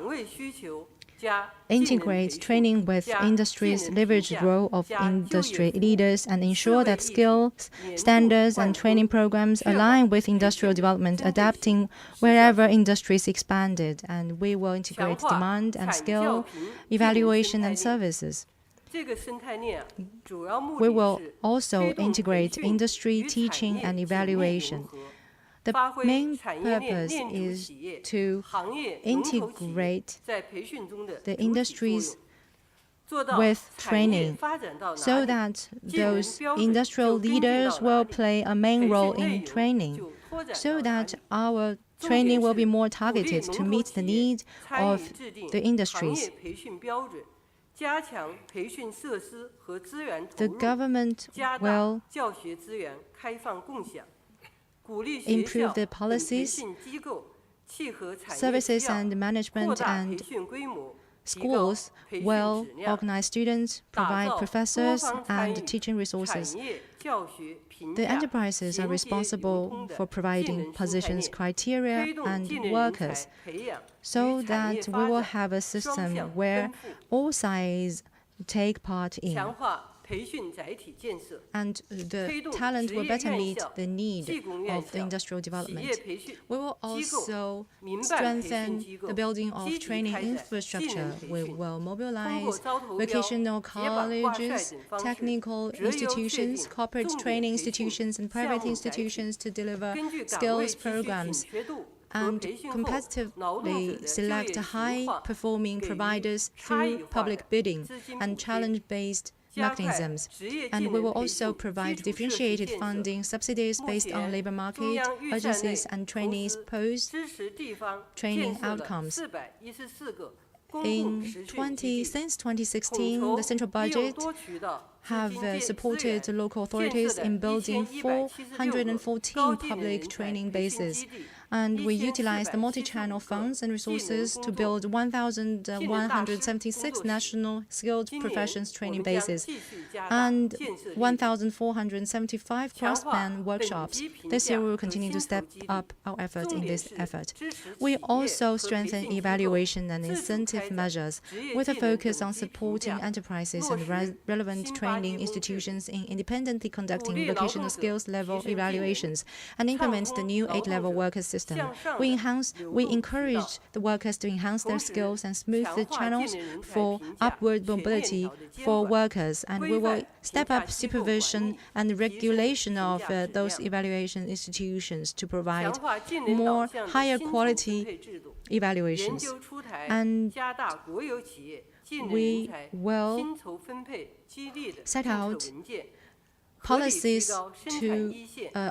integrate training with industries, leverage the role of industry leaders, and ensure that skills, standards, and training programs align with industrial development, adapting wherever industries expanded. And we will integrate demand and skill, evaluation, and services. We will also integrate industry, teaching, and evaluation. The main purpose is to integrate the industries with training so that those industrial leaders will play a main role in training, so that our training will be more targeted to meet the needs of the industries. The government will improve the policies, services and management, and schools will organize students, provide professors and teaching resources. The enterprises are responsible for providing positions, criteria, and workers, so that we will have a system where all sides take part in. And the talent will better meet the need of the industrial development. We will also strengthen the building of training infrastructure. We will mobilize vocational colleges, technical institutions, corporate training institutions, and private institutions to deliver skills programs and competitively select high-performing providers through public bidding and challenge-based mechanisms. And we will also provide differentiated funding subsidies based on labor market, agencies, and trainees' post-training outcomes. Since 2016, the central budget have supported local authorities in building 414 public training bases. And we utilized the multi-channel funds and resources to build 1,176 national skilled professions training bases and 1,475 cross-ban workshops. This year, we will continue to step up our efforts in this effort. We also strengthen evaluation and incentive measures with a focus on supporting enterprises and relevant training institutions in independently conducting vocational skills level evaluations and implement the new 8-level workers system. We encourage the workers to enhance their skills and smooth the channels for upward mobility for workers. And we will step up supervision and regulation of those evaluation institutions to provide more higher quality evaluations. And we will set out policies to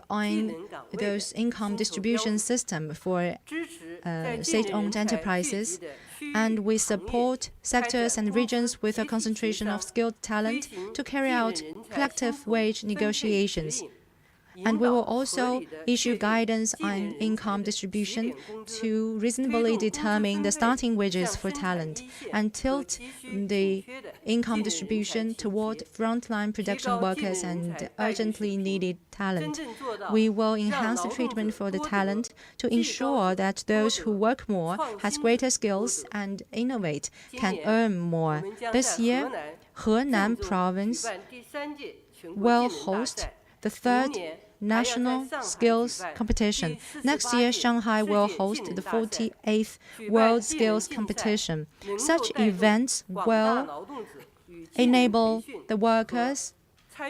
on those income distribution system for state-owned enterprises, and we support sectors and regions with a concentration of skilled talent to carry out collective wage negotiations. And we will also issue guidance on income distribution to reasonably determine the starting wages for talent and tilt the income distribution toward frontline production workers and urgently needed talent. We will enhance the treatment for the talent to ensure that those who work more, has greater skills, and innovate can earn more. This year, Henan province will host the third national skills competition. Next year, Shanghai will host the 48th World Skills Competition. Such events will enable the workers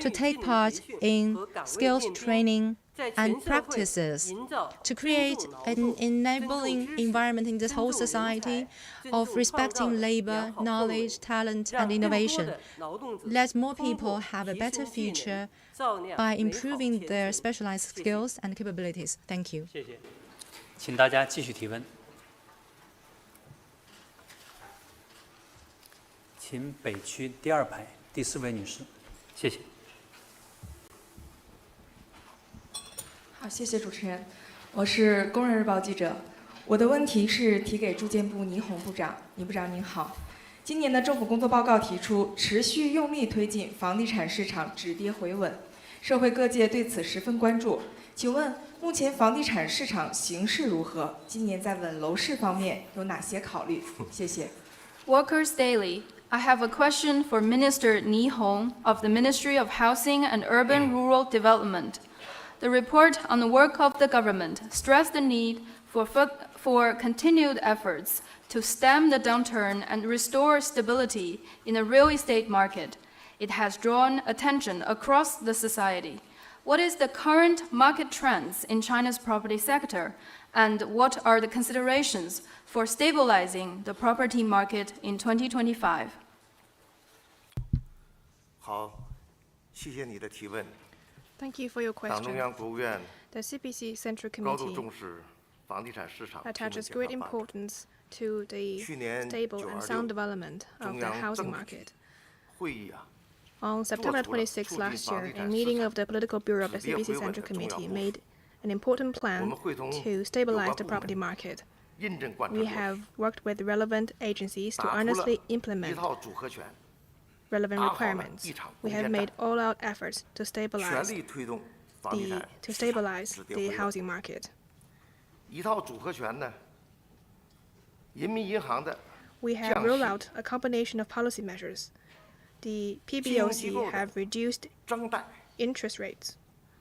to take part in skills training and practices to create an enabling environment in this whole society of respecting labor, knowledge, talent, and innovation. Let more people have a better future by improving their specialized skills and capabilities. Thank you. 谢谢，请大家继续提问。请北区第2排第4位女士，谢谢。好，谢谢主持人，我是工人日报记者。我的问题是提给住建部倪虹部长。倪部长您好，今年的政府工作报告提出，持续用力推进房地产市场止跌回稳，社会各界对此十分关注。请问目前房地产市场形势如何？今年在稳楼市方面有哪些考虑？谢谢。Workers Daily. I have a question for Minister Ni Hong of the Ministry of Housing and Urban-Rural Development. The report on the work of the government stressed the need for continued efforts to stem the downturn and restore stability in the real estate market. It has drawn attention across the society. What is the current market trends in China's property sector, and what are the considerations for stabilizing the property market in 2025? 好，谢谢你的提问。 Thank you for your 党中央、 question. 国务院 The CPC Central 高度 Committee 重视房地产市场 attaches great importance to the 去年 stable and sound development of 中 the 央 housing 政治 market. 会议啊， On September 26 last year, a meeting of the Political Bureau of the CPC Central Committee made an important plan to stabilize the property market. 印证贯彻 We 落实 have worked with relevant agencies to 打出了 honestly 一 implement 套组合拳， relevant 打好了 requirements. 一场 We 攻 have 坚 made 战， all-out efforts to 全 stabilize 力推动房地产 to 市场 stabilize 止跌 the 回稳。 housing market. 一套组合拳呢，人民银行的 We have 降 rolled 息 out a combination of policy measures. The 金融机 PBOC 构的 have reduced 增贷， interest rates.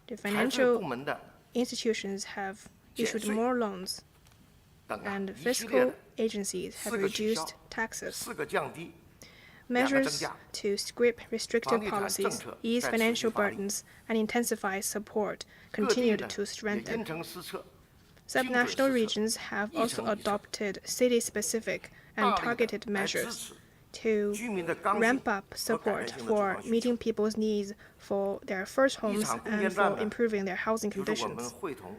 The 财政部 financial 门的 institutions have 减 issued 税 more loans, 等啊 and 一系列 fiscal 的 agencies have 4个取消 reduced taxes. 4个降低， Measures to script restrictive 房地产 policies, 政策 ease 在持续 financial 发力。 burdens, and intensify support 各地 continued 呢 to 也 strengthen. 因城施策，精准 Subnational 施策， regions have 一 also 城一策， adopted city-specific and 大力 targeted 地来支 measures 持 to 居民的刚性 ramp up 和改善 support 性的住 for 房需 meeting 求。 people's needs for their first 一 homes 场攻 and 坚 for 战呢， improving their housing 就是我们 conditions. 会同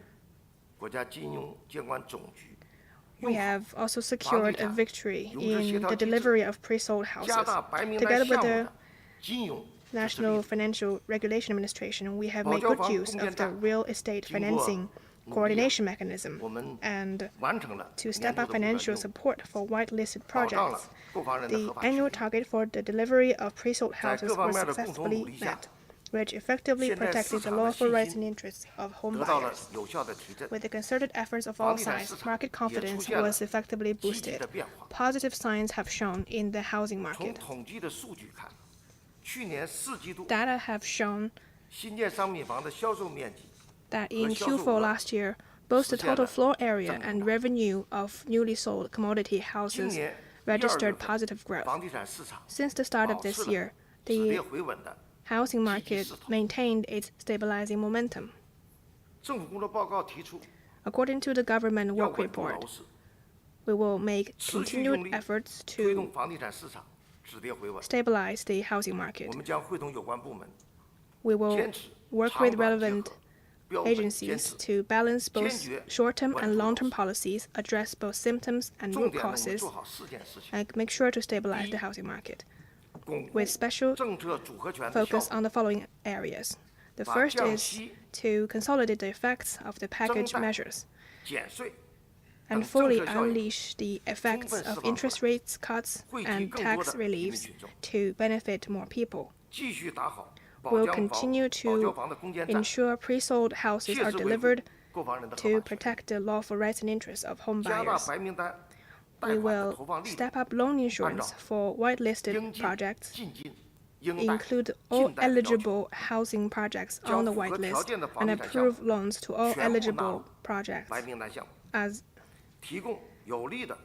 国家金融监管总局， We 用好 have also secured a 房地产 victory 融资协 in 调 the 机制， delivery of pre-sold 加 houses. 大白名单 Together with 项目 the 的金融支持力 National 度， Financial Regulation Administration, we have 保 made 交 good 房 use 攻 of 坚 the 战 real estate 经过 financing 努力啊， coordination mechanism 我们 and 完成了 to 年 step 度 up 的目标任 financial 务， support for whitelisted 保障了 projects. 购房人的 The 合法权 annual 益。 target for the delivery of pre-sold 在 houses 各方 was 面的共同努 successfully 力下， met, which effectively 现在市 protected the 场的 lawful 信 rights 心 and interests of home 得到了 buyers. 有效的提振， With the concerted efforts of 房 all 地产 sides, 市场 market 也出 confidence 现了 was effectively 积极 boosted. 的变化。 Positive signs have shown in the housing 从 market. 统计的数据看，去年4季度 Data have shown 新建商品房的销售面积 that in 和销售 Q4 额 last year, both the 实现了 total floor area 正增 and 长。 revenue of newly sold commodity 今 houses 年1、2 registered 月份 positive growth. 房地产市场 Since the start of 保 this 持了 year, 止跌 the 回稳的 housing market 势头。 maintained its stabilizing momentum. 政府工作报告提出， According to the government 要 work 稳住 report, 楼市， we will make 持续用 continued 力 efforts 推动 to 房地产市场止跌回稳。 stabilize the housing market. 我们将会同有关部门 We will 坚持 work 长 with 短结 relevant 合，标本兼 agencies 治， to balance both 坚决 short-term 稳 and 住楼 long-term 市。 policies, address both symptoms and 重 root 点呢，我们 causes, 做好4件事情： and make sure to stabilize 第一 the housing market. 巩固 With special 政策组合拳的效 focus 果， on the following areas. The 把 first 降 is 息、 to consolidate the effects of the package 增贷、 measures 减税 and 等政 fully 策效应， unleash the effects 充分释 of 放出来， interest rates cuts 惠及 and 更多 tax 的人民 reliefs 群众， to benefit more people. 继续打好保 We'll 交房、 continue 保交 to 房的攻坚战， ensure pre-sold houses 切 are 实维护 delivered 购房人的合 to 法权益， protect the lawful rights and interests of home 加大 buyers. 白名单 We 贷款的 will 投放力度， step up loan 按 insurance 照 for whitelisted 应进、 projects, 尽进、应贷、 include all 尽贷的要求， eligible housing projects 将 on the 符合条 whitelist, 件的房 and 地产项目 approve loans to all 全部纳 eligible 入 projects 白名单项目， as 提供有力的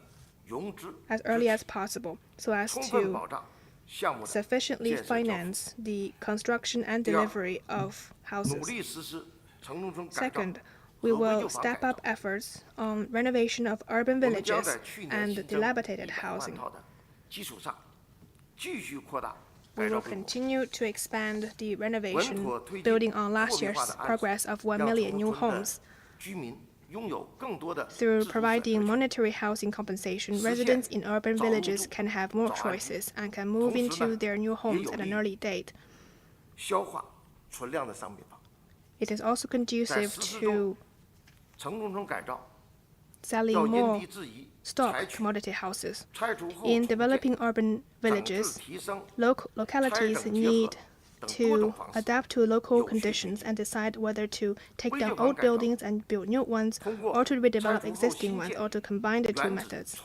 融资 as 支 early as 持， possible so as 充分 to 保障项目的 sufficiently 建设交付， finance the construction and 第二， delivery of 努 houses. 力实施城中村改造 Second, we 和危 will 旧房 step 改 up 造。 efforts on renovation of urban 我们将 villages 在去年 and 新增 dilapidated 100万 housing. 套的基础上，继续扩大 We 改造 will 规模， continue to expand the renovation, 稳妥推进 building on last 货币 year's 化的安置， progress of 1 让 million 城 new 中村的 homes. 居民拥有更多的 Through 自主选择 providing 权， monetary housing compensation, 实现 residents in urban 早入 villages 住、 can have more 早安居， choices and can move 同时 into 呢， their new 也 homes 有 at 利 an 于 early date. 消化存量的商品房。 It is also 在 conducive 实施中， to 城中村改造 selling more stock commodity houses. In developing urban villages, localities need to adapt to local conditions and decide whether to take down old buildings and build new ones, or to redevelop existing ones, or to combine the two methods.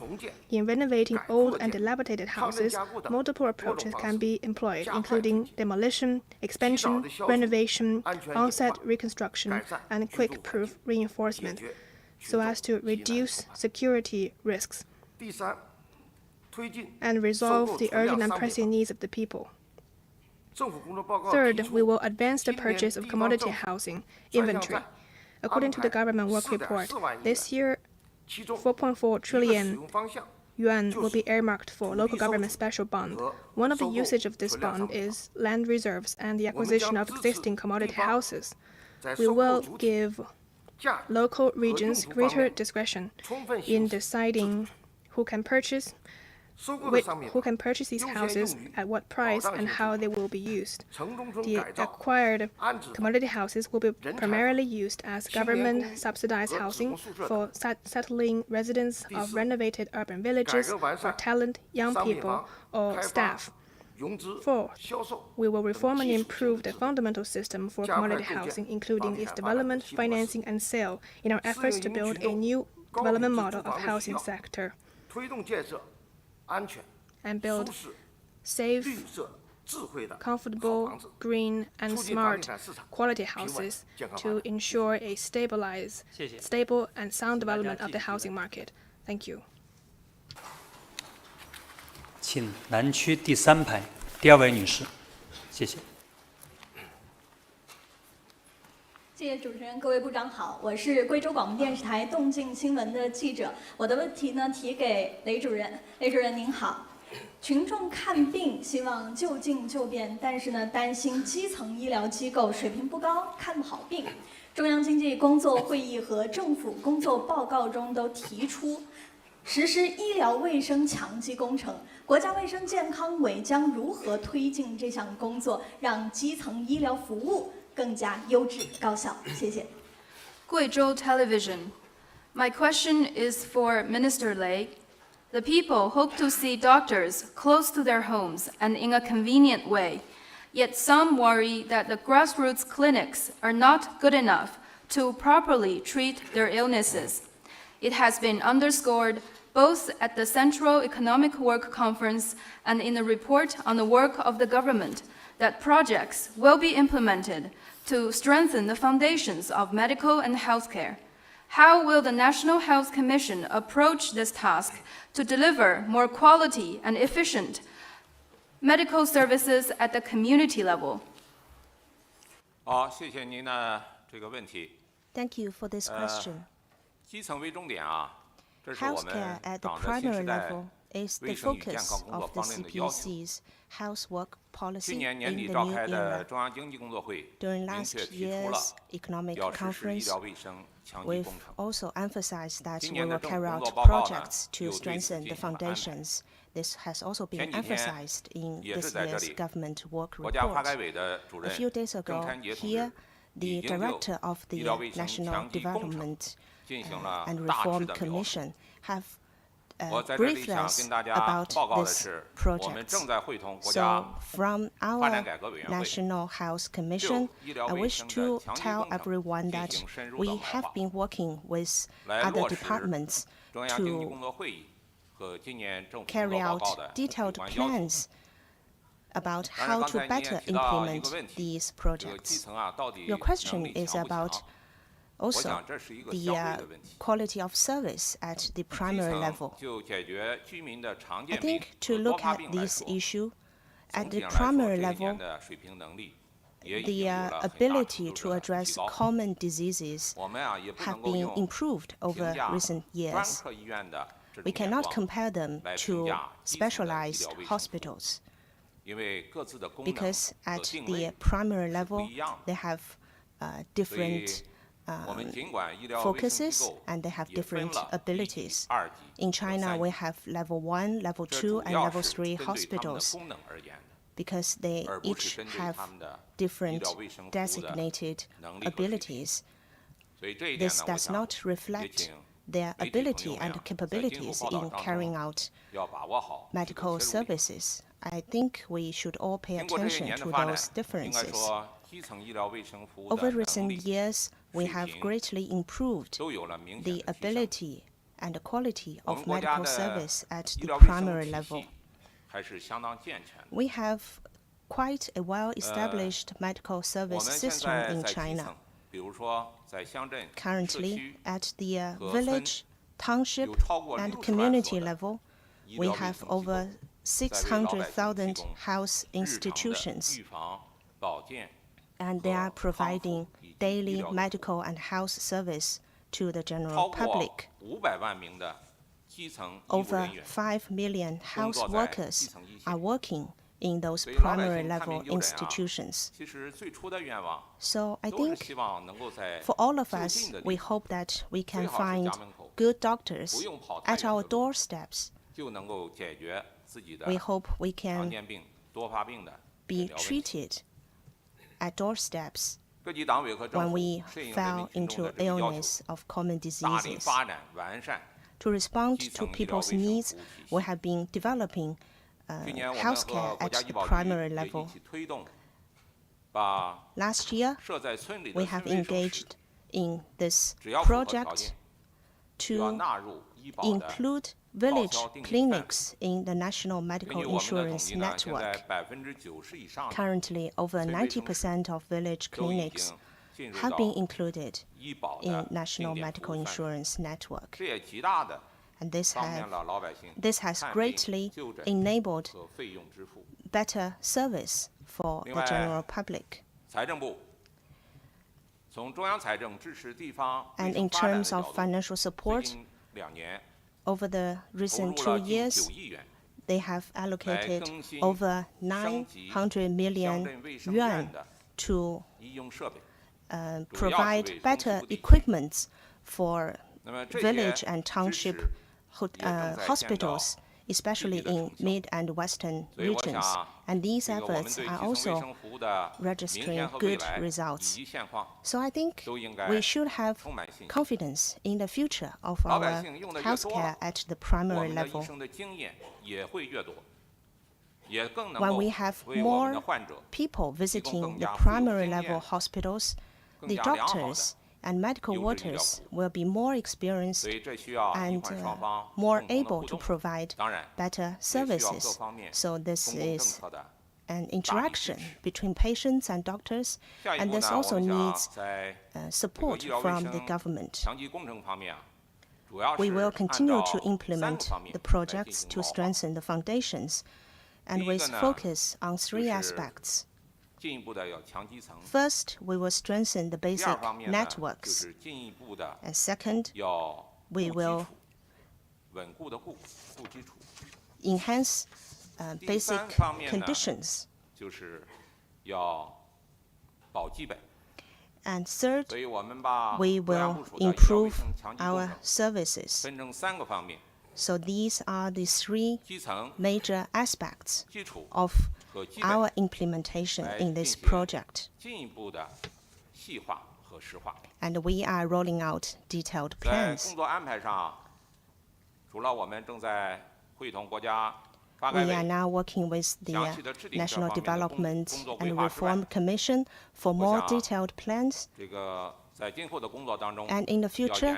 In renovating old and dilapidated houses, multiple approaches can be employed, including demolition, expansion, renovation, on-site reconstruction, and quick-proof reinforcement, so as to reduce security risks and resolve the urgent and pressing needs of the people. Third, we will advance the purchase of commodity housing inventory. According to the government work report, this year, 4.4 trillion yuan will be earmarked for local government special bond. One of the usage of this bond is land reserves and the acquisition of existing commodity houses. We will give local regions greater discretion in deciding who can purchase these houses, at what price, and how they will be used. The acquired commodity houses will be primarily used as government-subsidized housing for settling residents of renovated urban villages, for talent, young people, or staff. Fourth, we will reform and improve the fundamental system for commodity housing, including its development, financing, and sale, in our efforts to build a new development model of housing sector and build safe, comfortable, green, and smart quality houses to ensure a stable and sound development of the housing market. Thank you. 请南区第3排第2位女士，谢谢。谢谢主持人，各位部长好，我是贵州广播电视台动静新闻的记者。我的问题呢提给雷主任。雷主任您好，群众看病希望就近就便，但是呢担心基层医疗机构水平不高，看不好病。中央经济工作会议和政府工作报告中都提出，实施医疗卫生强基工程。国家卫生健康委将如何推进这项工作，让基层医疗服务更加优质高效？谢谢。Guizhou Television. My question is for Minister Lei. The people hope to see doctors close to their homes and in a convenient way. Yet some worry that the grassroots clinics are not good enough to properly treat their illnesses. It has been underscored both at the Central Economic Work Conference and in the report on the work of the government that projects will be implemented to strengthen the foundations of medical and healthcare. How will the National Health Commission approach this task to deliver more quality and efficient medical services at the community level? 好，谢谢您的这个问题。Thank you for this question. 基层为重点啊，这是我们 Healthcare at the 党的新时 primary 代 level is 卫 the 生与健康 focus 工作 of the 方面的要求。 CPC's health work 去 policy 年 in 年 the 底 new 召开的 era. 中央经济工作会 During 明 last 确提出了 year's economic 要实施医 conference, 疗卫生强基 we've 工程。 also emphasized that 今 we 年 will 的政府 carry 工 out 作报告呢 projects to 有对此 strengthen the 进行了安排。 foundations. This has also 前 been 几天 emphasized in 也是 this 在这 year's 里， government work 国家发改 report. 委的主 A 任 few days 郑 ago, 滩杰同 here, 志 the 已经就 director of 医 the 疗卫生 National 强基工程 Development 进行了 and 大致 Reform 的描述。 Commission have 我在这里 briefed 想 us 跟大家 about 报告的 this 是，我们 project. 正在会同国 So 家 from 发展 our 改革委员会 National Health 就 Commission, 医疗 I 卫 wish 生的 to 强基 tell 工程 everyone 进 that 行深入 we 的 have 谋划， been working with 来 other 落实 departments 中央经济 to 工作会议和今年政府工 carry 作报 out 告的有 detailed 关要求。 plans about 当然， how 刚 to 才您也 better 提到一 implement 个问题， these 这个基 projects. 层啊到底 Your 能 question 力 is 强不 about 强？我 also 想这是一个 the 相对的问题。 quality of service at the 基 primary 层 level. 就解决居民的常 I 见病 think to 和多 look 发 at 病来 this 说， issue 总 at 体 the 上来说， primary 这一 level, 年的水平能力也已 the 经有了很大程 ability 度 to 的提 address 高。 common diseases 我们啊也不 have 能够 been 用 improved 评 over 价 recent 专 years. 科医院的这 We 种眼 cannot 光 compare them 来评 to 价基层的医 specialized 疗卫生服务， hospitals 因为各自的功能 because 和 at 定 the 位 primary 是不 level 一样的。 they have 所以 different 我们尽管医疗卫生机 focuses 构 and they have 也分 different 了1级、 abilities. 2级 In 和 China, 3 we 级， have level 1, level 这 2, 主 and 要 level 3是针对他们的 hospitals 功能而言的， because they 而不是 each 针对 have 他们的医 different 疗卫生服务的 designated 能力和水平。 abilities. 所以这一点 This 呢，我 does 想 not 也 reflect 请 their ability and capabilities in carrying out medical services. I think we should all pay attention to those differences. Over recent years, we have greatly improved the ability and the quality of medical service at the primary level. We have quite a well-established medical service system in China. Currently, at the village, township, and community level, we have over 600,000 health institutions, and they are providing daily medical and health service to the general public. Over 5 million health workers are working in those primary level institutions. So I think for all of us, we hope that we can find good doctors at our doorsteps. We hope we can be treated at doorsteps when we fell into illness of common diseases. To respond to people's needs, we have been developing healthcare at the primary level. Last year, we have engaged in this project to include village clinics in the national medical insurance network. Currently, over 90% of village clinics have been included in national medical insurance network. And this has greatly enabled better service for the general public. And in terms of financial support, over the recent 2 years, they have allocated over 900 million yuan to provide better equipment for village and township hospitals, especially in mid and western regions. And these efforts are also registering good results. So I think we should have confidence in the future of our healthcare at the primary level. When we have more people visiting the primary level hospitals, the doctors and medical workers will be more experienced and more able to provide better services. So this is an interaction between patients and doctors, and this also needs support from the government. We will continue to implement the projects to strengthen the foundations, and with focus on 3 aspects. First, we will strengthen the basic networks. And second, we will enhance basic conditions. And third, we will improve our services. So these are the 3 major aspects of our implementation in this project. And we are rolling out detailed plans. We are now working with the National Development and Reform Commission for more detailed plans. And in the future,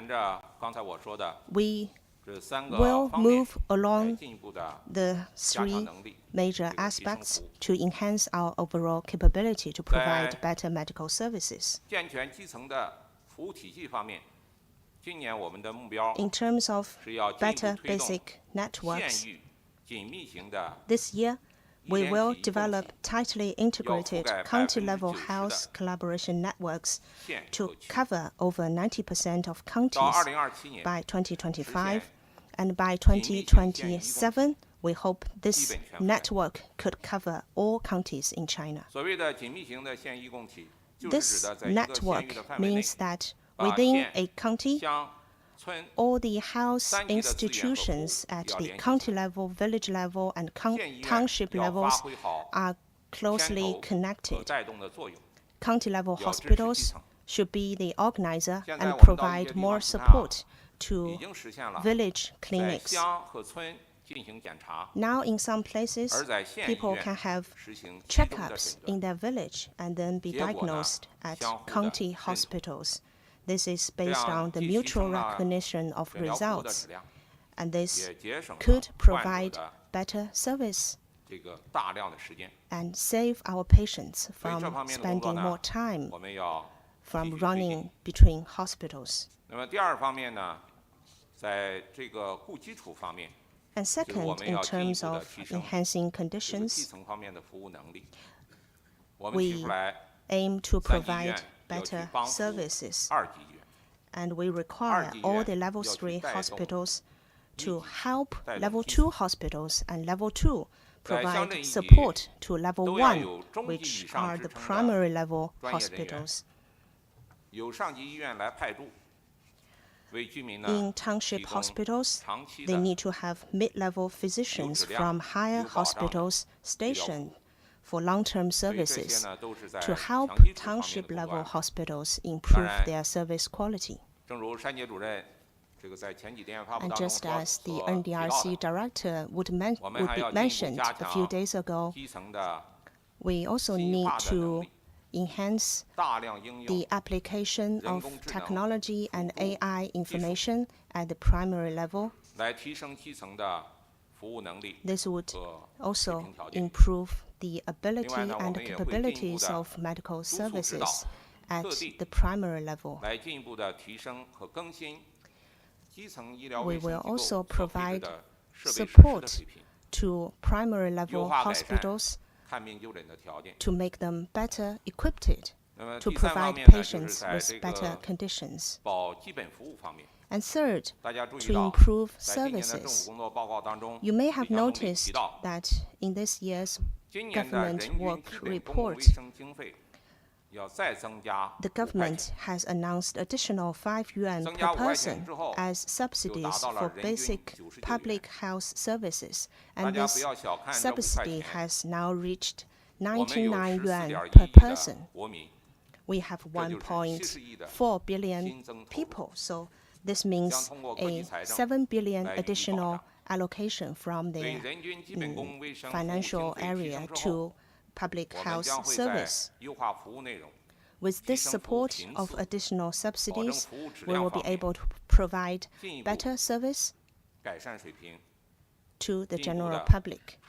we will move along the 3 major aspects to enhance our overall capability to provide better medical services. In terms of better basic networks, this year we will develop tightly integrated county-level health collaboration networks to cover over 90% of counties by 2025. And by 2027, we hope this network could cover all counties in China. This network means that within a county, all the health institutions at the county level, village level, and township levels are closely connected. County level hospitals should be the organizer and provide more support to village clinics. Now, in some places, people can have checkups in their village and then be diagnosed at county hospitals. This is based on the mutual recognition of results, and this could provide better service and save our patients from spending more time from running between hospitals. And second, in terms of enhancing conditions, we aim to provide better services, and we require all the level 3 hospitals to help level 2 hospitals and level 2 provide support to level 1, which are the primary level hospitals. In township hospitals, they need to have mid-level physicians from higher hospitals stationed for long-term services to help township-level hospitals improve their service quality. And just as the NDRC director mentioned a few days ago, we also need to enhance the application of technology and AI information at the primary level. This would also improve the ability and capabilities of medical services at the primary level. We will also provide support to primary level hospitals to make them better equipped to provide patients with better conditions. And third, to improve services. You may have noticed that in this year's government work report, the government has announced additional 5 yuan per person as subsidies for basic public health services, and this subsidy has now reached 99 yuan per person. We have 1.4 billion people, so this means a 7 billion additional allocation from the financial area to public health service. With this support of additional subsidies, we will be able to provide better service to the general public.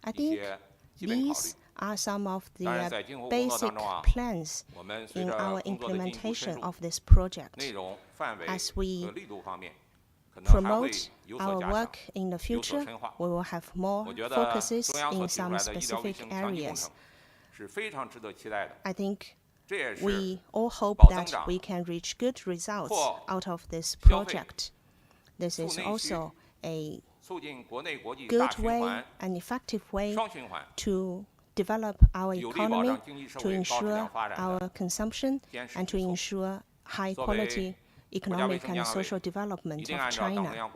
I think these are some of the basic plans in our implementation of this project. As we promote our work in the future, we will have more focuses in some specific areas. I think we all hope that we can reach good results out of this project. This is also a good way, an effective way to develop our economy, to ensure our consumption, and to ensure high-quality economic and social development of China.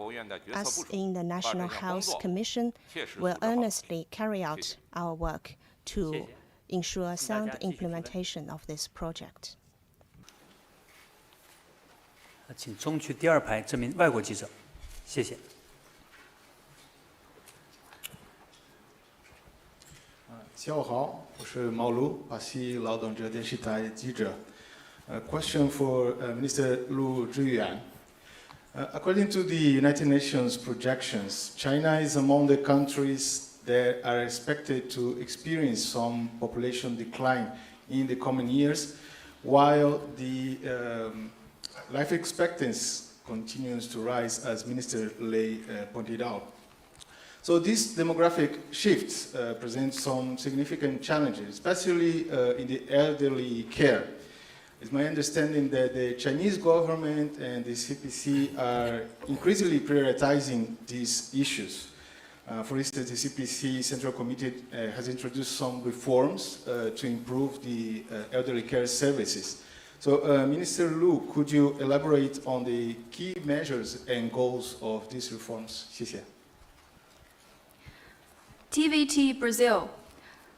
Us in the National Health Commission will earnestly carry out our work to ensure sound implementation of this project. 请中区第2排这名外国记者，谢谢。下午好，我是毛卢，巴西劳动者电视台记者。A question for Minister Lu Zhiyuan. According to the United Nations projections, China is among the countries that are expected to experience some population decline in the coming years, while the life expectancy continues to rise, as Minister Lei pointed out. So these demographic shifts present some significant challenges, especially in the elderly care. It's my understanding that the Chinese government and the CPC are increasingly prioritizing these issues. For instance, the CPC Central Committee has introduced some reforms to improve the elderly care services. So, Minister Lu, could you elaborate on the key measures and goals of these reforms? 谢谢。 TVT Brazil.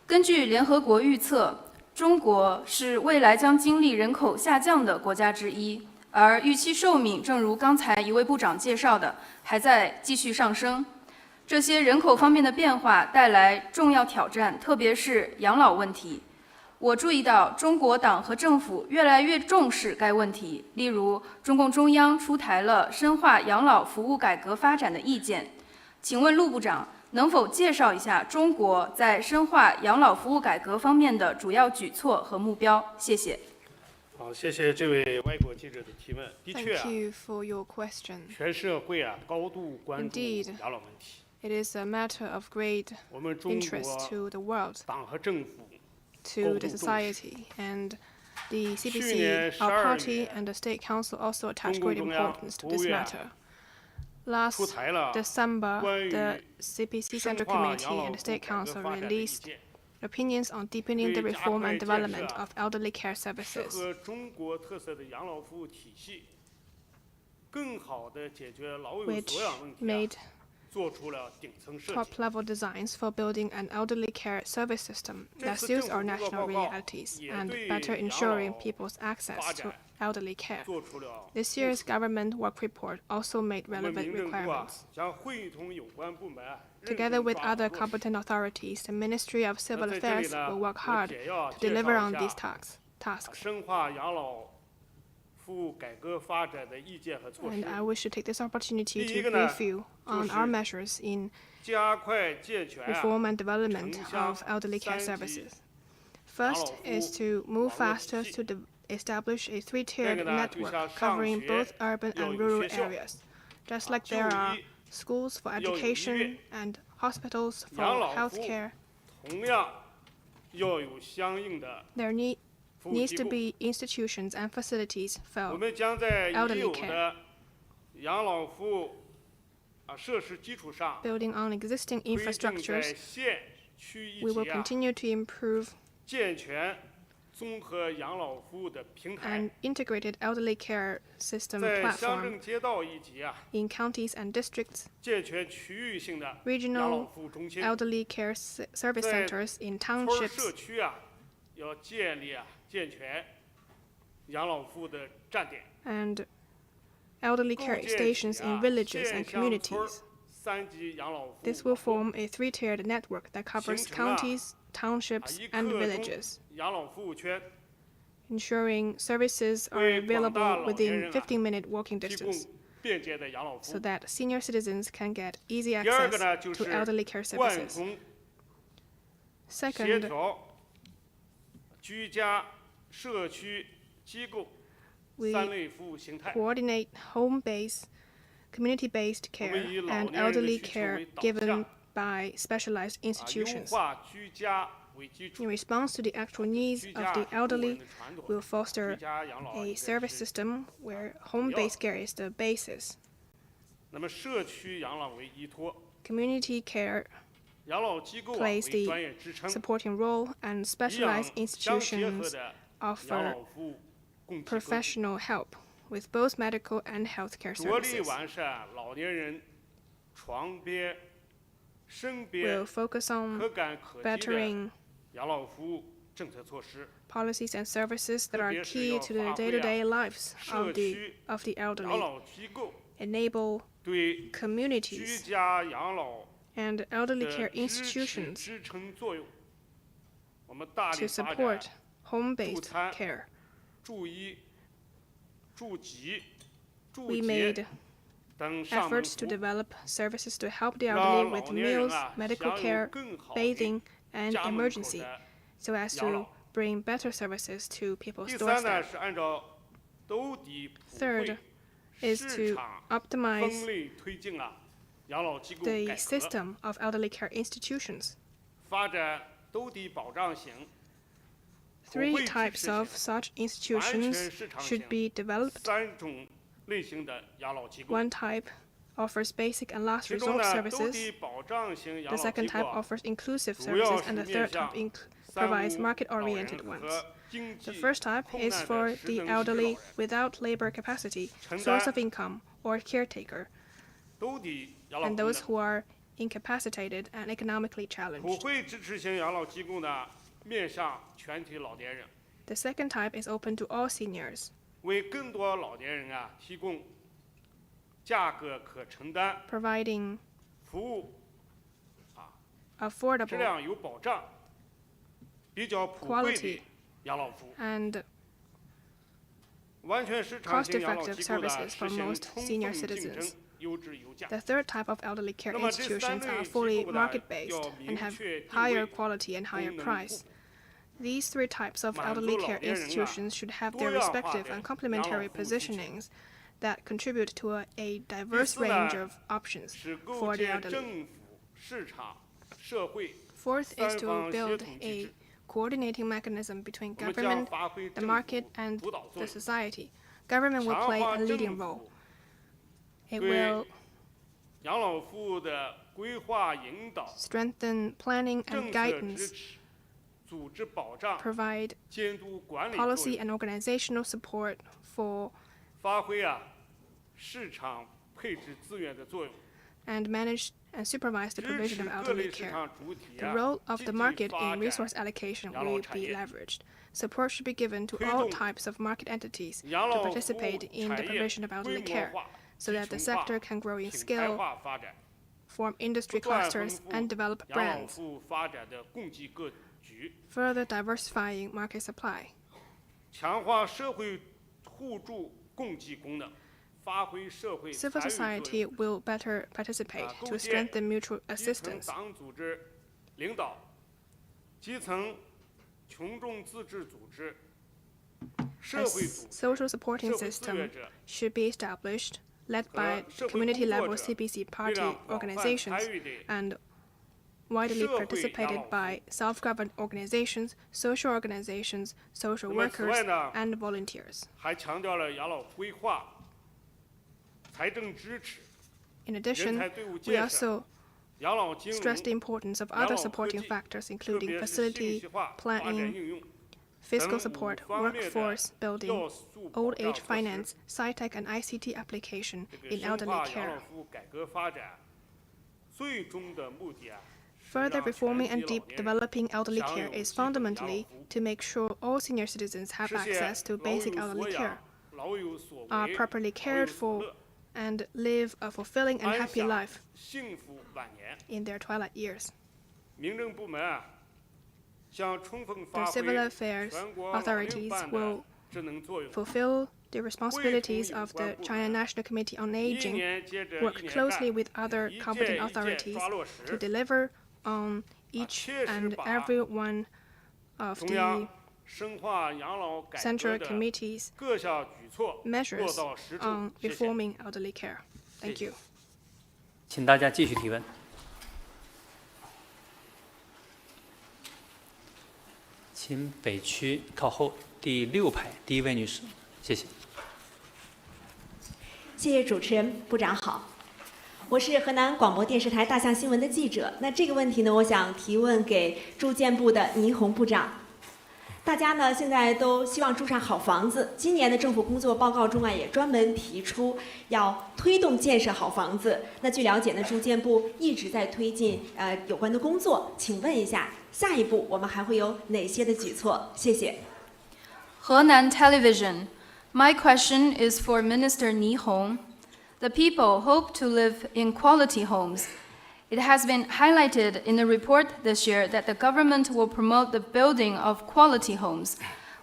根据联合国预测，中国是未来将经历人口下降的国家之一，而预期寿命正如刚才一位部长介绍的，还在继续上升。这些人口方面的变化带来重要挑战，特别是养老问题。我注意到中国党和政府越来越重视该问题，例如中共中央出台了深化养老服务改革发展的意见。请问陆部长能否介绍一下中国在深化养老服务改革方面的主要举措和目标？谢谢。好，谢谢这位外国记者的提问。的确啊， Thank you for your question. 全社会啊高度关注 Indeed, 养老问题。 it is a matter of great 我们中 interest to the world, 党和政府 to the society, and the CPC, our party, and the State Council also attach great importance to this matter. Last December, the CPC Central Committee and the State Council released opinions on deepening the reform and development of elderly care 适 services, 合中国特色的养老服务体系，更好地解决老有 which 所养问题 made 做出了顶层设计。 top-level designs for building an elderly care service system that suits our national realities and better ensuring people's access to elderly care. This year's government work report also made 我们 relevant 民政部啊 requirements. 将会同有关部门啊， Together with other competent authorities, the Ministry of Civil Affairs will work hard to deliver on these tasks. 深化养老服务改革发展的意见和措施 And I wish to take this opportunity 第一 to 个呢， brief you 就 on 是 our measures in 加快健全啊 reform and development 城乡 of elderly care 三级 services. First is to move faster to establish a three-tiered 第二个呢， network 就像 covering 上学 both urban 要 and 有 rural 学校 areas. Just like there are 就医 schools for 要有医 education 院 and hospitals 养 for 老服 health 务 care, 同样要有相应的 there 服务 needs 机 to 构。 be institutions and facilities 我 for 们将在已 elderly 有 care. 的养老服务设施基础上， building on existing 推进在 infrastructures. 县区一 We will 级啊 continue to improve 健全综合养老服务的平台 an，integrated elderly care system 在乡 platform 镇街道一级啊， in counties and districts, 健全区域性的养 regional 老服务中心， elderly care service 在 centers in 村儿 townships, 社区啊，要建立健全养老服务的站点， and elderly 构 care 建 stations 起 in 啊 villages 县 and 乡村儿 communities. 三级养老服务 This will form a three-tiered network that covers 形成啊 counties, townships, 一 and 刻钟 villages, 养老服务圈， ensuring services are 为广大 available 老年 within 人啊 15-minute walking 提供 distance, 便捷的养老服 so 务。 that senior citizens can get easy 第二个 access 呢，就 to 是 elderly care 贯 services. 通协 Second, 调居家、社区、机构 we 三类服务形态， coordinate home-based, community-based 我 care 们以老 and 年人的 elderly 需求 care 为导 given 向， by specialized 优 institutions. 化居家为基础 In，response to the actual needs 居 of 家 the 是中国人 elderly, 的传统， we'll foster 居家养老 a 应该 service 是 system where home-based care is the basis. 那么社区养老为依托， Community care 养老机构啊 plays 为 the 专业支撑， supporting role, and 以养 specialized 相结合 institutions 的养 offer 老服务供给更 professional help with both medical and healthcare 着力 services. 完善老年人床边、身 We'll 边 focus on 可感可及的 bettering 养老服务政策措施， policies and services that are 特别是 key 要 to the 发挥 day-to-day lives 社 of 区 the 养 elderly, 老机构 enable 对居 communities 家养老 and elderly 的 care 支持 institutions 支撑作用。我们大力 to 发 support 展 home-based 助餐 care. 助医、助急、助 We 节 made 等上门 efforts 服 to 务， develop services to help the 让 elderly 老 with 年人 meals, 啊 medical 享有 care, 更好的 bathing, and 家门口 emergency, 的 so as 养 to 老。 bring better services to people's 第三呢 doorstep. 是按照兜底普 Third 惠 is 市 to 场 optimize 分类推进啊养老机构 the 改革， system of elderly care institutions. 发展兜底保障型、普 Three 惠支 types 持 of 型、 such 完 institutions 全市场 should 型 be developed. 三种类型的养老机构。 One type offers basic and last 其中 resort 呢，兜 services. 底保障型养 The 老 second 机构 type 啊 offers inclusive 主要 services, 是 and the 面 third 向 type 三 provides 无 market-oriented 老人 ones. 和经 The 济 first type 困 is 难 for 的失 the 能失老 elderly 人。 without labor capacity, 承 source 担 of income, or caretaker, 兜底养老 and 功 those 能， who are incapacitated and economically 普 challenged. 惠支持型养老机构呢，面向全体老年人， The second type is open to all seniors, 为更多老年人啊提供价格可承担、 providing 服务质 affordable 量有保障、比较普惠的养老服务。 and 完全市场型养老机 cost-effective 构的 services 实 for 行 most 充 senior 分竞 citizens. 争、优质有价。 The third type of elderly care 那么这三 institutions 类 are 机 fully 构呢， market-based 要 and 明 have 确定 higher 位 quality and 功 higher 能 price. 互补 These three types of 满足 elderly 老 care 年人啊 institutions should have 多 their 样化 respective 的 and 养老 complementary 服务需求。 positionings that contribute to a diverse 第四呢， range of options 是构 for the 建 elderly. 政府、市场、社会 Fourth is 三 to 方协 build 同机 a 制。 coordinating mechanism between 我们将 government, 发挥 the 政 market, 府 and 主导作 the 用， society. Government will 强 play 化 a 政 leading 府 role. It 对 will 养老服务的规划引导、 strengthen planning 政 and 策 guidance, 支持、组织保障、 provide 监督管理作 policy 用， and organizational support for 发挥市场配置资源的作用， and manage and supervise the 支 provision 持 of 各类 elderly 市 care. 场主体 The role of 积 the 极 market 发 in 展 resource allocation 养老 will 产 be 业， leveraged. Support should be given to 推 all 动 types of market entities 养 to 老服务 participate in the 产业 provision of 规 elderly 模 care 化、 so 集 that the 成化、 sector can grow in 品牌 scale, 化发展， form industry 不断丰 clusters, 富 and develop 养老 brands, 服务发展的供给格局， further diversifying market supply. 强化社会互助共济功能，发挥社会 Civil 参与作 society 用。 will better participate 构 to 建 strengthen mutual 基层 assistance. 党组织领导、基层群众自治组织、 A 社会组织、 social supporting 社会自愿 system 者 should be established, led 和 by 社会 community 工作 level 者 CBC 为 party 让广泛 organizations 参与的 and widely 社会 participated 养老 by self-governed organizations, social organizations, social 那么此 workers, 外呢， and volunteers. 还强调了养老规划、财政支持、 In 人 addition, 才队伍 we 建设、 also 养老金融、 stress the importance of 养 other 老科 supporting 技， factors, 特 including 别是信 facility 息化发展 planning, 应用 fiscal 等 support, 5方面的 workforce building, 要素保 old 障 age 措施 finance, SciTech, and ICT application 这个 in 深 elderly 化养 care. 老服务改革发展，最终的目的让 Further reforming 全 and 体 deep 老年人 developing elderly 享 care 有 is 基本养老 fundamentally 服务 to make sure all senior citizens have 实现 access to 老 basic 有所 elderly 养 care, 老有所 are 为 properly 老有 cared 所 for, 乐 and live a fulfilling and 安 happy 享 life 幸福晚年。 in their twilight years. 民政部门将充分 The 发挥 civil affairs 全国老龄 authorities 办的 will 职能作用， fulfill the responsibilities of the China National Committee on 一 Aging, 年接着 work 一年 closely 干， with other 一 competent 届一届 authorities 抓落 to 实， deliver on each 切实 and 把 every one of 中央 the 深化养老改 central 革的 committees' 各项举措落 measures 到实处。 on 谢谢。 reforming elderly care. Thank you. 请大家继续提问。请北区靠后第6排第1位女士，谢谢。谢谢主持人，部长好。我是河南广播电视台大象新闻的记者。那这个问题呢，我想提问给住建部的倪虹部长。大家呢现在都希望住上好房子。今年的政府工作报告中啊，也专门提出要推动建设好房子。那据了解呢，住建部一直在推进有关的工作。请问一下，下一步我们还会有哪些的举措？谢谢。Henan Television. My question is for Minister Ni Hong. The people hope to live in quality homes. It has been highlighted in the report this year that the government will promote the building of quality homes.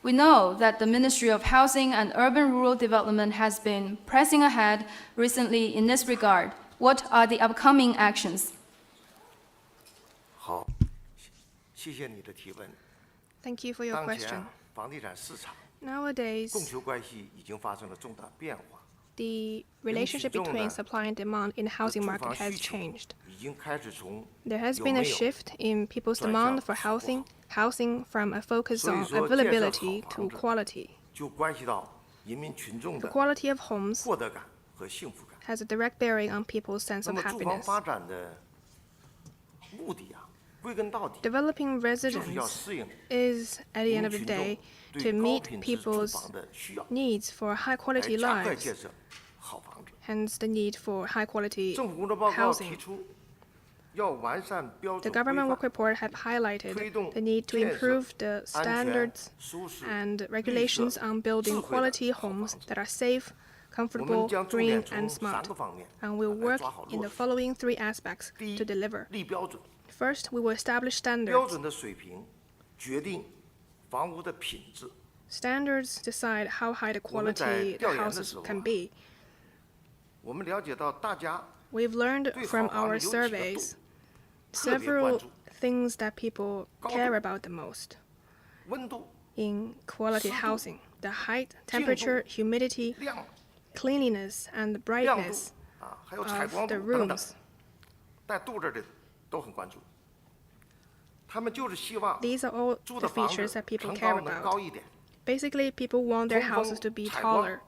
We know that the Ministry of Housing and Urban Rural Development has been pressing ahead recently in this regard. What are the upcoming actions? 好，谢谢你的提问。 Thank you for your 当 question. 前房地产市场 Nowadays, 供求关系已经发生了重大变化， the relationship between supply and demand in the housing market has changed. 已经开始从 There has 有 been 没 a 有 shift in people's 转 demand 向 for 好不好 housing from a focus 所以 on 说建设 availability 好 to 房子 quality. 就关系到人民群众 The 的 quality of homes 获得感和幸福感。 has a direct bearing on people's sense 那 of 么住房 happiness. 发展的目的归根到底 Developing 就是要 residence 适应 is, at the 人 end 民 of the 群 day, 众 to 对高 meet 品质住 people's 房的需要， needs for 来 high quality 加快 lives, 建设好房子。 hence the need for high quality 政府工作报告 housing. 提出， The government work report have highlighted the need to improve the standards and regulations on building quality homes that are safe, comfortable, green, and smart. And we'll work in the following 3 aspects to deliver. First, we will establish standards. Standards decide how high the quality the houses can be. We've learned from our surveys several things that people care about the most in quality housing: the height, temperature, humidity, cleanliness, and the brightness of the rooms. These are all the features that people care about. Basically, people want their houses to be taller,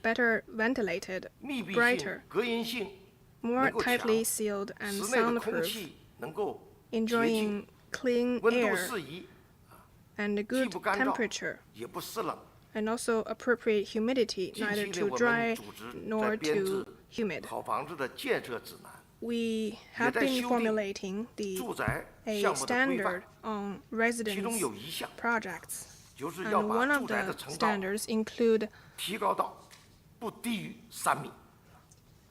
better ventilated, brighter, more tightly sealed and soundproof, enjoying clean air and a good temperature, and also appropriate humidity, neither too dry nor too humid. We have been formulating a standard on residence projects, and one of the standards include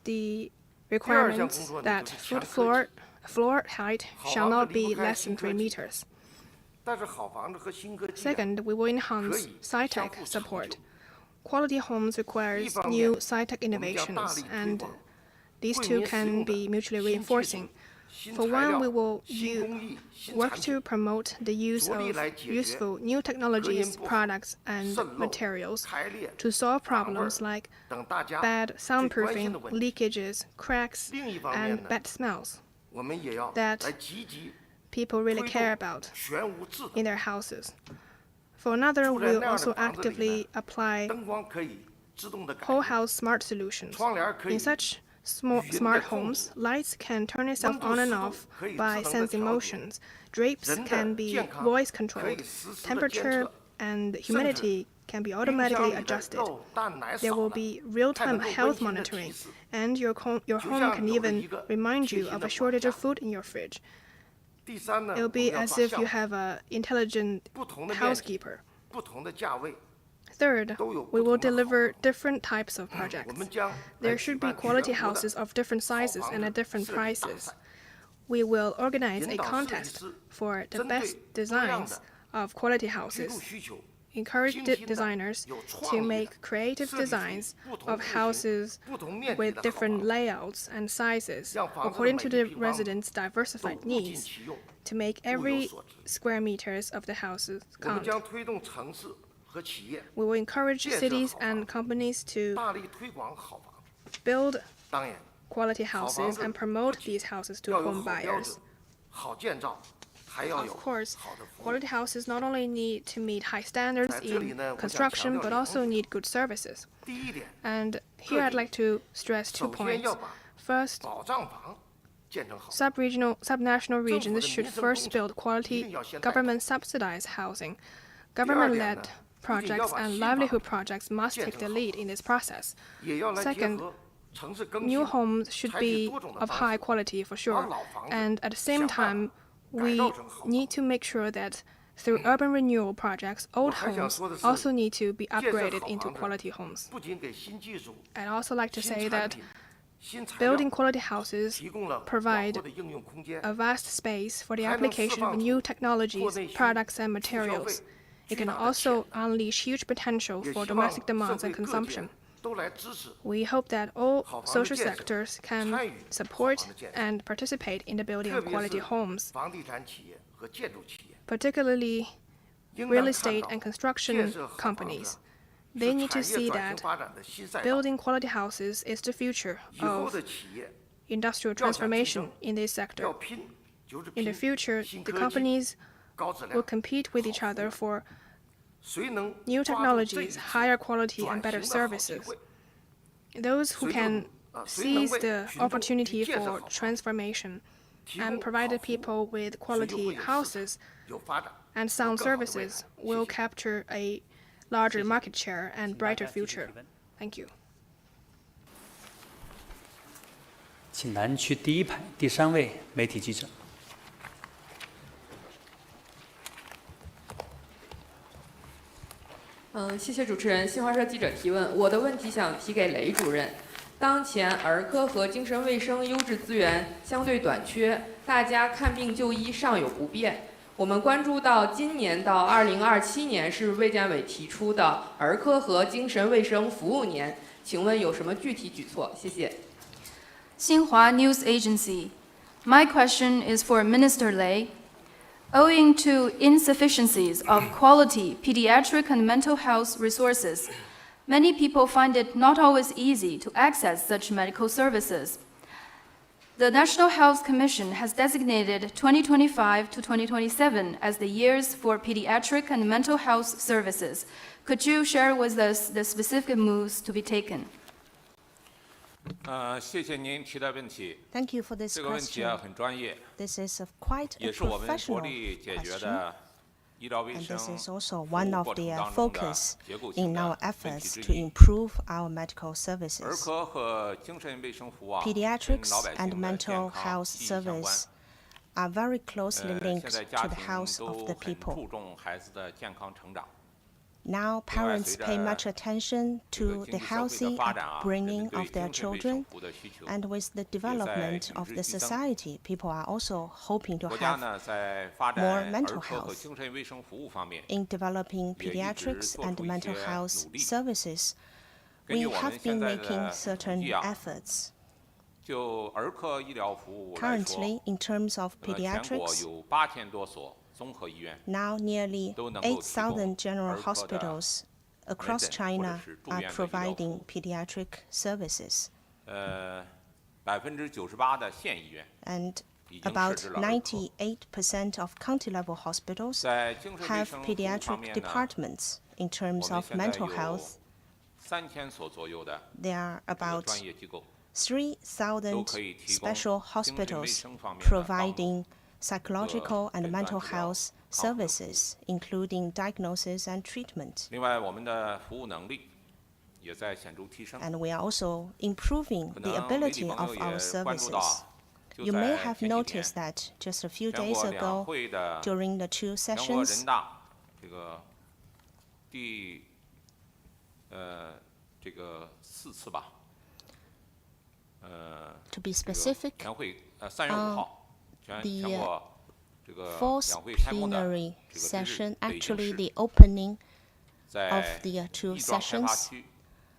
the requirements that floor height shall not be less than 3 meters. Second, we will enhance SciTech support. Quality homes requires new SciTech innovations, and these two can be mutually reinforcing. For one, we will work to promote the use of useful new technologies, products, and materials to solve problems like bad soundproofing, leakages, cracks, and bad smells that people really care about in their houses. For another, we'll also actively apply whole house smart solutions. In such smart homes, lights can turn itself on and off by sensing motions. Drapes can be voice controlled. Temperature and humidity can be automatically adjusted. There will be real-time health monitoring, and your home can even remind you of a shortage of food in your fridge. It will be as if you have an intelligent housekeeper. Third, we will deliver different types of projects. There should be quality houses of different sizes and at different prices. We will organize a contest for the best designs of quality houses. Encourage designers to make creative designs of houses with different layouts and sizes according to the residents' diversified needs to make every square meters of the houses count. We will encourage cities and companies to build quality houses and promote these houses to home buyers. Of course, quality houses not only need to meet high standards in construction, but also need good services. And here I'd like to stress 2 points. First, subnational regions should first build quality government-subsidized housing. Government-led projects and livelihood projects must take the lead in this process. Second, new homes should be of high quality for sure, and at the same time, we need to make sure that through urban renewal projects, old homes also need to be upgraded into quality homes. I'd also like to say that building quality houses provide a vast space for the application of new technologies, products, and materials. It can also unleash huge potential for domestic demands and consumption. We hope that all social sectors can support and participate in the building of quality homes, particularly real estate and construction companies. They need to see that building quality houses is the future of industrial transformation in this sector. In the future, the companies will compete with each other for new technologies, higher quality, and better services. Those who can seize the opportunity for transformation and provide the people with quality houses and sound services will capture a larger market share and brighter future. Thank you. 请南区第一排第3位媒体记者。谢谢主持人。新华社记者提问，我的问题想提给雷主任。当前儿科和精神卫生优质资源相对短缺，大家看病就医尚有不便。我们关注到今年到2027年是卫健委提出的儿科和精神卫生服务年，请问有什么具体举措？谢谢。Xinhua News Agency. My question is for Minister Lei. Owing to insufficiencies of quality pediatric and mental health resources, many people find it not always easy to access such medical services. The National Health Commission has designated 2025 to 2027 as the years for pediatric and mental health services. Could you share with us the specific moves to be taken? 谢谢您提的问题。 Thank you for this 这个问题 question. 很专业， This is quite a 也是我们国 professional 力解决 question, 的医疗卫 and 生 this is 服 also 务 one of 过 the 程当中的 focus 结构性 in our 的问题 efforts 之 to 一。 improve our medical 儿 services. 科和精神卫生服务啊，跟 Pediatrics 老百 and 姓的 mental 健康 health 息息相关。 service are very closely 现 linked 在 to 家 the 庭 health 都 of 很 the 注 people. 重孩子的健康成长。 Now 另外， parents 随 pay 着 much attention 这个 to 经 the 济社会的 healthy 发展啊，人们 upbringing 对 of their 精神卫生 children, 服务的需求 and with the 也在 development of 与 the 日俱增。 society, people are also hoping to 国家 have 呢，在发 more 展 mental 儿科和 health. 精神卫生服务方面， In developing 也一直 pediatrics 做 and 出一 mental 些 health 努力。 services, 根据 we 我们 have 现 been 在 making 的统 certain 计啊， efforts. 就儿科医疗服务来说， Currently, in terms of 全国 pediatrics, 有8000多所综合医院， now nearly 都能够提供 8,000 general 儿科的 hospitals across 门诊或者 China 是住 are 院的医疗服 providing 务。 pediatric services, 98%的县医院 and 已经设 about 置了儿科。 98% of county-level hospitals 在精神卫 have 生服务方 pediatric 面呢， departments. In 我 terms 们 of 现在 mental 有 health, 3000所左右的 there are 这个 about 专业机构， 3,000 都可以提供 special 精神卫 hospitals 生方面的帮助 providing psychological and 诊断 mental 治疗 health services, including diagnosis and treatment. 另外，我们的服务能力也在显著提升。 And we are also improving 可 the 能媒体 ability 朋 of 友 our 也关注 services. 到，就 You may 在 have 前几天， noticed that just a few 全 days 国两 ago, 会的 during the two 全国 sessions, 人大这个这个4次吧， to be 这个 specific, 全会3月5号，全 the 国这个 fourth 两会开幕的 plenary 这个之日， session, 北京 actually 市 the opening of 在 the two 亦庄开发 sessions, 区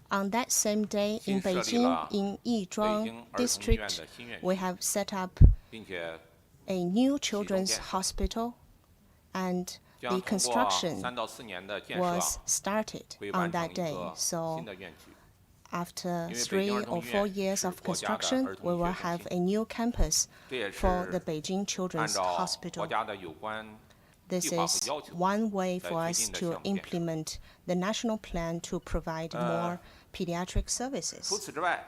on that same day 新 in 设立 Beijing, 了 in 北京 Yizhuang 儿童医院 district, 的新院 we 区， have set up 并且 a new children's 建设。 hospital, and 将 the 通过 construction 3到4年的建设 was started 会 on 完成 that 一 day. 个 So 新的院区。 after 因为北京 3儿童 or 医 4院 years 是 of 国家的 construction, 儿童 we 医学 will 中 have 心 a new campus 这也 for 是 the Beijing 按 Children's 照国 Hospital. 家的有关 This 计划和 is 要求， one way 在 for 推 us 进的 to 项目建设。 implement the national plan to provide more pediatric 除 services. 此之外，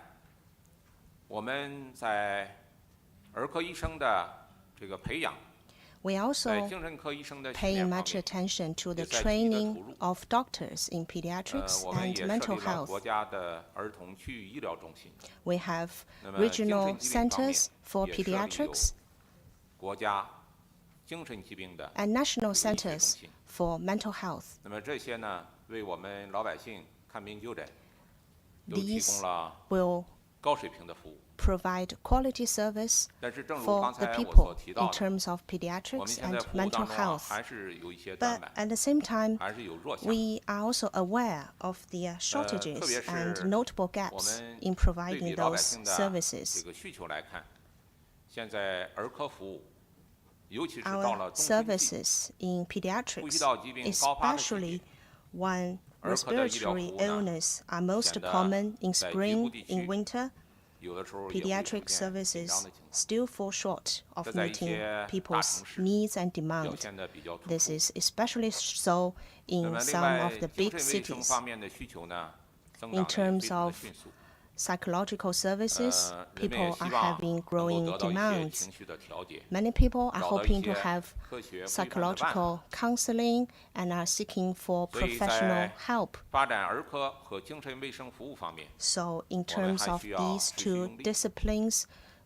我们在儿科医生的这个培养， We 在 also 精神科医生的训 pay 练方 much 面， attention to the 也在积极地 training 投入。 of doctors in pediatrics 我们 and 也设 mental 立了 health. 国家的儿童区域医疗中心， We have 那么精 regional 神疾病方面 centers for 也设立有 pediatrics 国家精神疾病的 and national 这个医学中 centers 心。 for mental health. 那么这些呢，为我们老百姓看病就诊，都提 These 供了 will 高水平的服务。 provide quality service 但是，正如 for 刚 the 才我 people 所提 in 到的， terms of 我们 pediatrics 现在 and 服务 mental 当中 health. 还是有一些短 But 板， at the same time, 还是有弱项。 we are also aware of the 特 shortages 别 and 是 notable 我 gaps 们 in 对 providing 比老百 those 姓的 services. 这个需求来看，现在儿科服务，尤其是到 Our 了中春季， services in 呼吸 pediatrics, 道疾病高发的季 especially 节， when 儿科的医疗服 respiratory 务呢， illness are most 显得 common in 在局部 spring, 地 in 区 winter, 有的时候也会出 pediatric 现紧 services 张的情况， still fall short of 这在一 meeting 些大 people's 城市 needs and 表 demand. 现的比较突 This 出。 is especially so 那 in 么，另 some 外 of the 精 big 神卫生 cities. 方面的需求呢，增 In 长得也非 terms 常的 of 迅速。 psychological services, 人们也 people 希 are 望 having 能够 growing 得到一些 demands. 情绪的调节， Many people are 找到一 hoping to 些 have 科学规范的办法。 psychological counseling and are seeking for 所以 professional 在 help. 发展儿科和精神卫生服务方面， So in 我们 terms 还 of 需要 these 继续 two 用力， disciplines,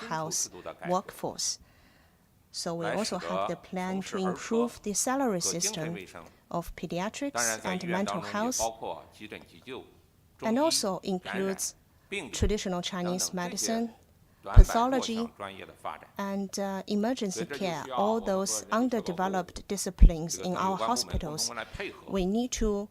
mental health workforce. So we also have the plan to improve the salary system of pediatrics and mental health, and also includes traditional Chinese medicine, pathology, and emergency care, all those underdeveloped disciplines in our hospitals. We need to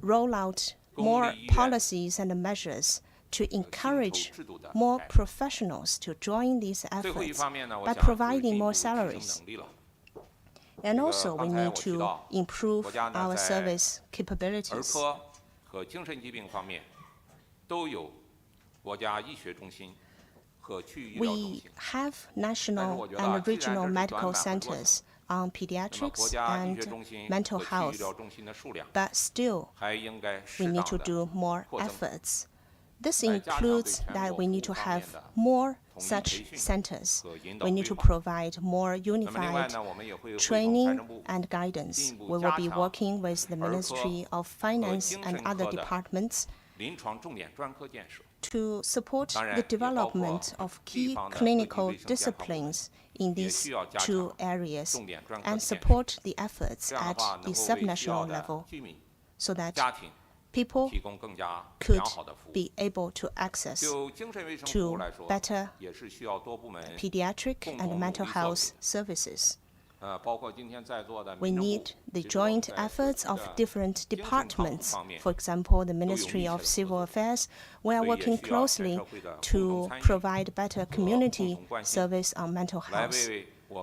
roll out more policies and measures to encourage more professionals to join these efforts by providing more salaries. And also, we need to improve our service capabilities. We have national and regional medical centers on pediatrics and mental health, but still, we need to do more efforts. This includes that we need to have more such centers. We need to provide more unified training and guidance. We will be working with the Ministry of Finance and other departments to support the development of key clinical disciplines in these two areas and support the efforts at the subnational level so that people could be able to access to better pediatric and mental health services. We need the joint efforts of different departments. For example, the Ministry of Civil Affairs, we are working closely to provide better community service on mental health.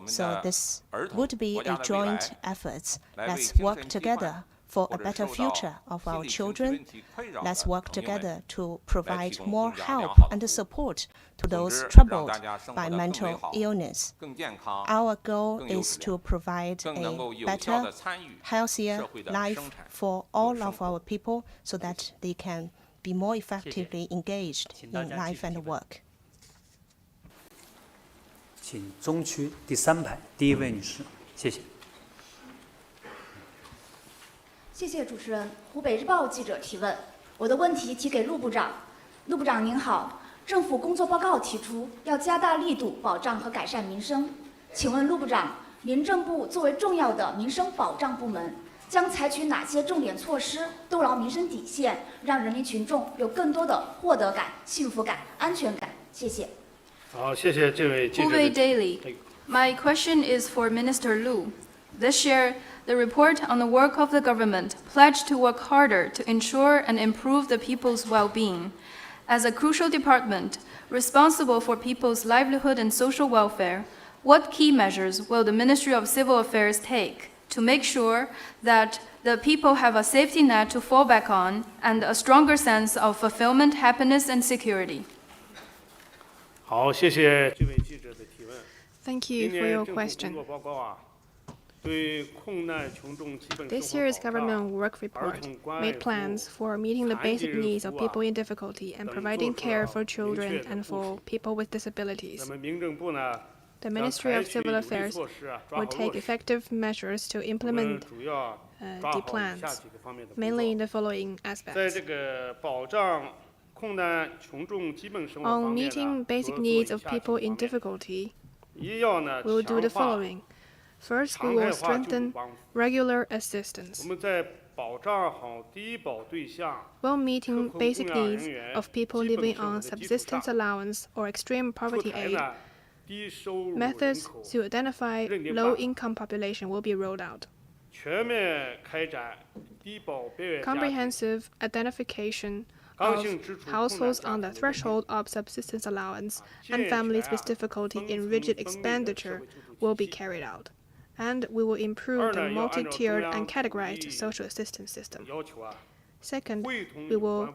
So this would be a joint effort. Let's work together for a better future of our children. Let's work together to provide more help and support to those troubled by mental illness. Our goal is to provide a better, healthier life for all of our people so that they can be more effectively engaged in life and work. 请中区第3排第1位女士，谢谢。谢谢主持人。湖北日报记者提问，我的问题提给陆部长。陆部长您好，政府工作报告提出要加大力度保障和改善民生。请问陆部长，民政部作为重要的民生保障部门，将采取哪些重点措施兜牢民生底线，让人民群众有更多的获得感、幸福感、安全感？谢谢。好，谢谢这位记者。Hubei Daily. My question is for Minister Lu. This year, the report on the work of the government pledged to work harder to ensure and improve the people's well-being. As a crucial department responsible for people's livelihood and social welfare, what key measures will the Ministry of Civil Affairs take to make sure that the people have a safety net to fall back on and a stronger sense of fulfillment, happiness, and security? 好，谢谢这位记者的提问。 Thank you for your question. This year's government work report made plans for meeting the basic needs of people in difficulty and providing care for children and for people with disabilities. The Ministry of Civil Affairs will take effective measures to implement the plans, mainly in the following aspects. On meeting basic needs of people in difficulty, we will do the following. First, we will strengthen regular assistance. While meeting basic needs of people living on subsistence allowance or extreme poverty aid, methods to identify low-income population will be rolled out. Comprehensive identification of households on the threshold of subsistence allowance and families with difficulty in rigid expenditure will be carried out. And we will improve the multi-tiered and categorized social assistance system. Second, we will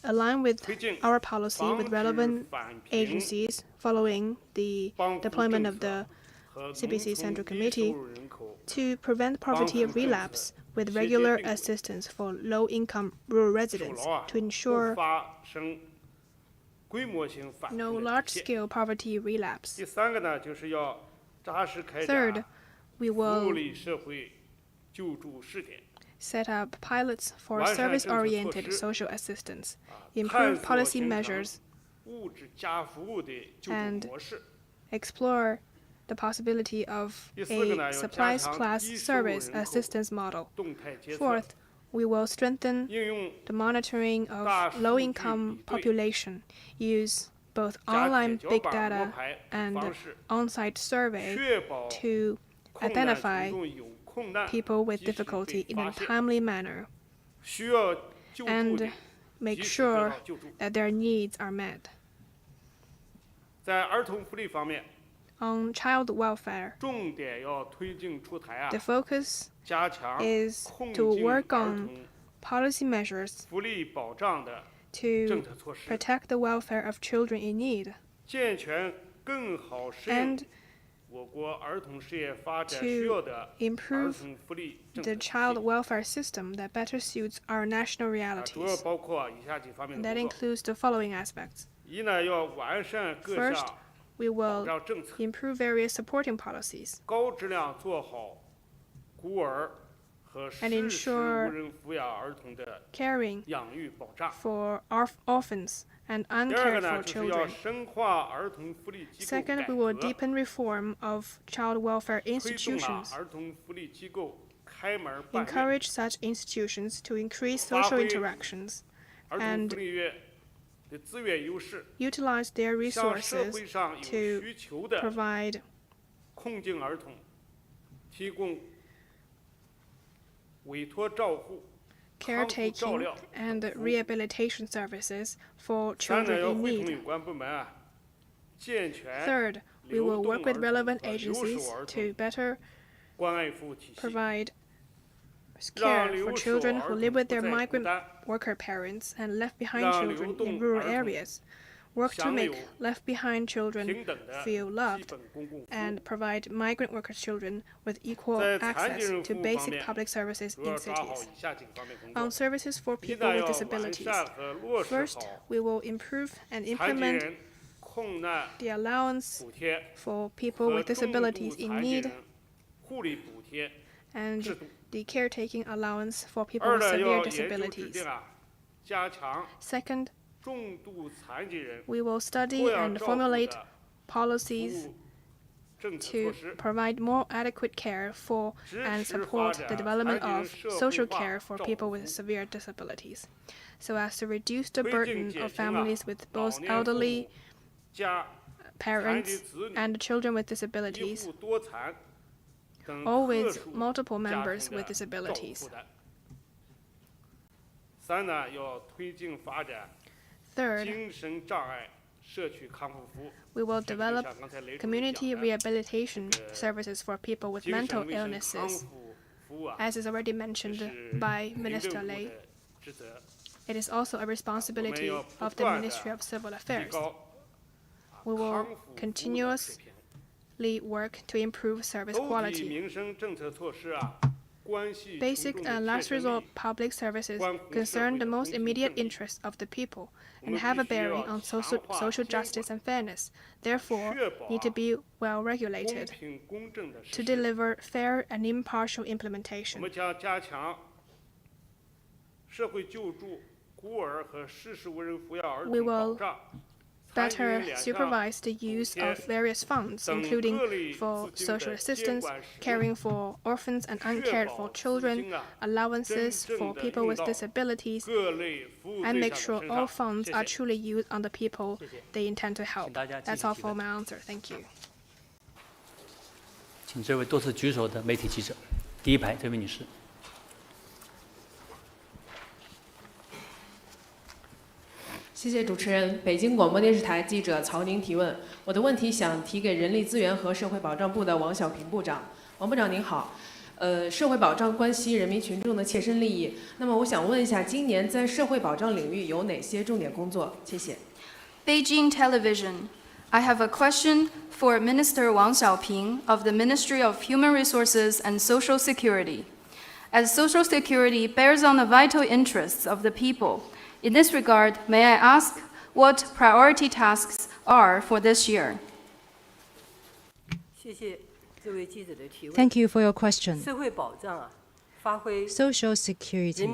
align with our policy with relevant agencies following the deployment of the CPC Central Committee to prevent poverty relapse with regular assistance for low-income rural residents to ensure no large-scale poverty relapse. Third, we will set up pilots for service-oriented social assistance, improve policy measures, and explore the possibility of a supplies plus service assistance model. Fourth, we will strengthen the monitoring of low-income population, use both online big data and on-site survey to identify people with difficulty in a timely manner and make sure that their needs are met. On child welfare, the focus is to work on policy measures to protect the welfare of children in need and to improve the child welfare system that better suits our national realities. And that includes the following aspects. First, we will improve various supporting policies and ensure caring for orphans and uncared for children. Second, we will deepen reform of child welfare institutions, encourage such institutions to increase social interactions, and utilize their resources to provide caretaking and rehabilitation services for children in need. Third, we will work with relevant agencies to better provide care for children who live with their migrant worker parents and left behind children in rural areas, work to make left behind children feel loved, and provide migrant worker children with equal access to basic public services in cities. On services for people with disabilities, first, we will improve and implement the allowance for people with disabilities in need and the caretaking allowance for people with severe disabilities. Second, we will study and formulate policies to provide more adequate care for and support the development of social care for people with severe disabilities, so as to reduce the burden of families with both elderly parents and children with disabilities, or with multiple members with disabilities. Third, we will develop community rehabilitation services for people with mental illnesses, as is already mentioned by Minister Lei. It is also a responsibility of the Ministry of Civil Affairs. We will continuously work to improve service quality. Basic and last resort public services concern the most immediate interests of the people and have a bearing on social justice and fairness, therefore need to be well regulated to deliver fair and impartial implementation. We will better supervise the use of various funds, including for social assistance, caring for orphans and uncared for children, allowances for people with disabilities, and make sure all funds are truly used on the people they intend to help. That's all for my answer. Thank you. 请这位多次举手的媒体记者，第一排这位女士。谢谢主持人。北京广播电视台记者曹宁提问，我的问题想提给人力资源和社会保障部的王小平部长。王部长您好，社会保障关系人民群众的切身利益。那么我想问一下，今年在社会保障领域有哪些重点工作？谢谢。Beijing Television. I have a question for Minister Wang Xiaoping of the Ministry of Human Resources and Social Security. As Social Security bears on the vital interests of the people, in this regard, may I ask what priority tasks are for this year? Thank you for your question. 社会保障啊，发挥 Social security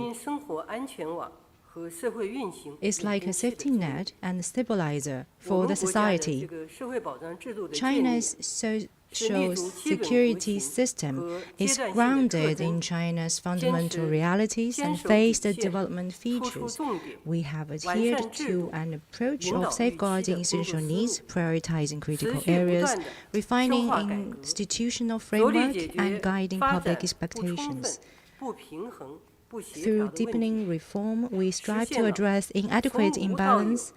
is like a safety net and stabilizer for the society. China's social security system is grounded in China's fundamental realities and phased development features. We have adhered to an approach of safeguarding essential needs, prioritizing critical areas, refining institutional framework, and guiding public expectations. Through deepening reform, we strive to address inadequate imbalance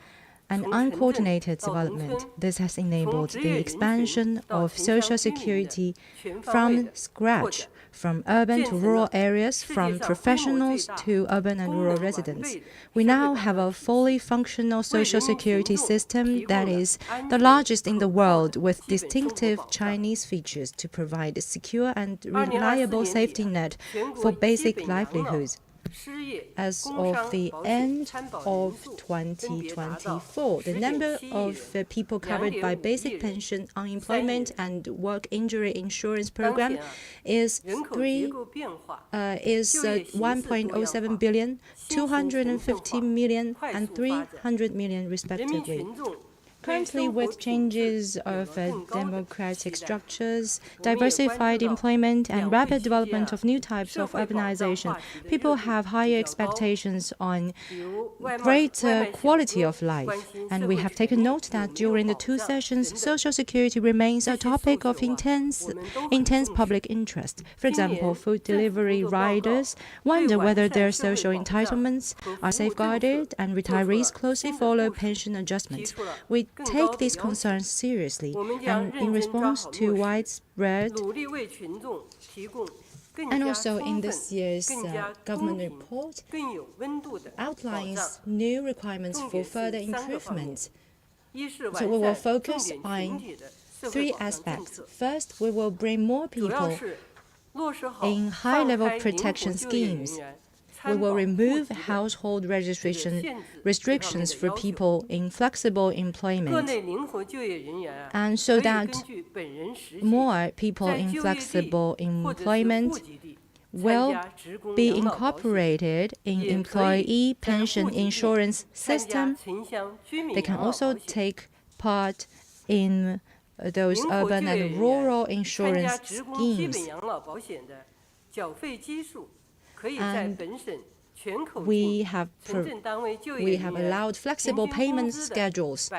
and uncoordinated development. This has enabled the expansion of social security from scratch, from urban to rural areas, from professionals to urban and rural residents. We now have a fully functional social security system that is the largest in the world, with distinctive Chinese features to provide a secure and reliable safety net for basic livelihoods. As of the end of 2024, the number of people covered by basic pension, unemployment, and work injury insurance program is 1.07 billion, 250 million, and 300 million respectively. Currently, with changes of democratic structures, diversified employment, and rapid development of new types of urbanization, people have higher expectations on greater quality of life. And we have taken note that during the 2 sessions, social security remains a topic of intense public interest. For example, food delivery riders wonder whether their social entitlements are safeguarded, and retirees closely follow pension adjustments. We take these concerns seriously, and in response to widespread and also in this year's government report outlines new requirements for further improvements. So we will focus on 3 aspects. First, we will bring more people in high-level protection schemes. We will remove household registration restrictions for people in flexible employment, and so that more people in flexible employment will be incorporated in employee pension insurance system. They can also take part in those urban and rural insurance schemes. And we have allowed flexible payment schedules.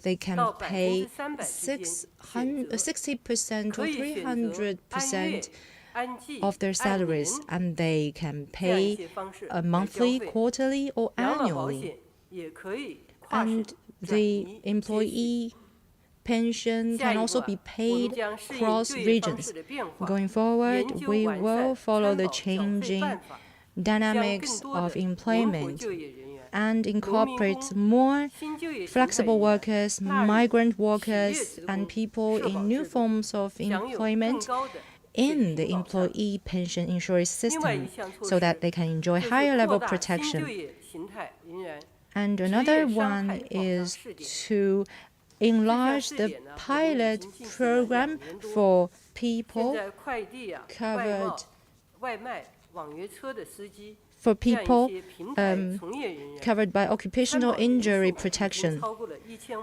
They can pay 60% or 300% of their salaries, and they can pay monthly, quarterly, or annually. And the employee pension can also be paid across regions. Going forward, we will follow the changing dynamics of employment and incorporate more flexible workers, migrant workers, and people in new forms of employment in the employee pension insurance system so that they can enjoy higher level protection. And another one is to enlarge the pilot program for people covered covered by occupational injury protection.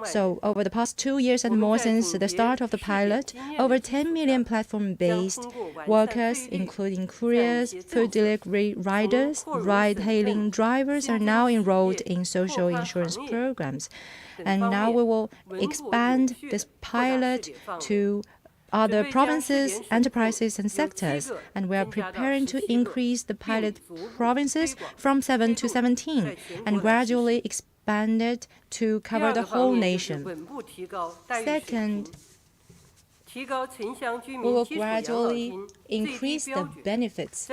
So over the past 2 years and more since the start of the pilot, over 10 million platform-based workers, including couriers, food delivery riders, ride-hailing drivers, are now enrolled in social insurance programs. And now we will expand this pilot to other provinces, enterprises, and sectors, and we are preparing to increase the pilot provinces from 7 to 17 and gradually expand it to cover the whole nation. Second, we will gradually increase the benefits,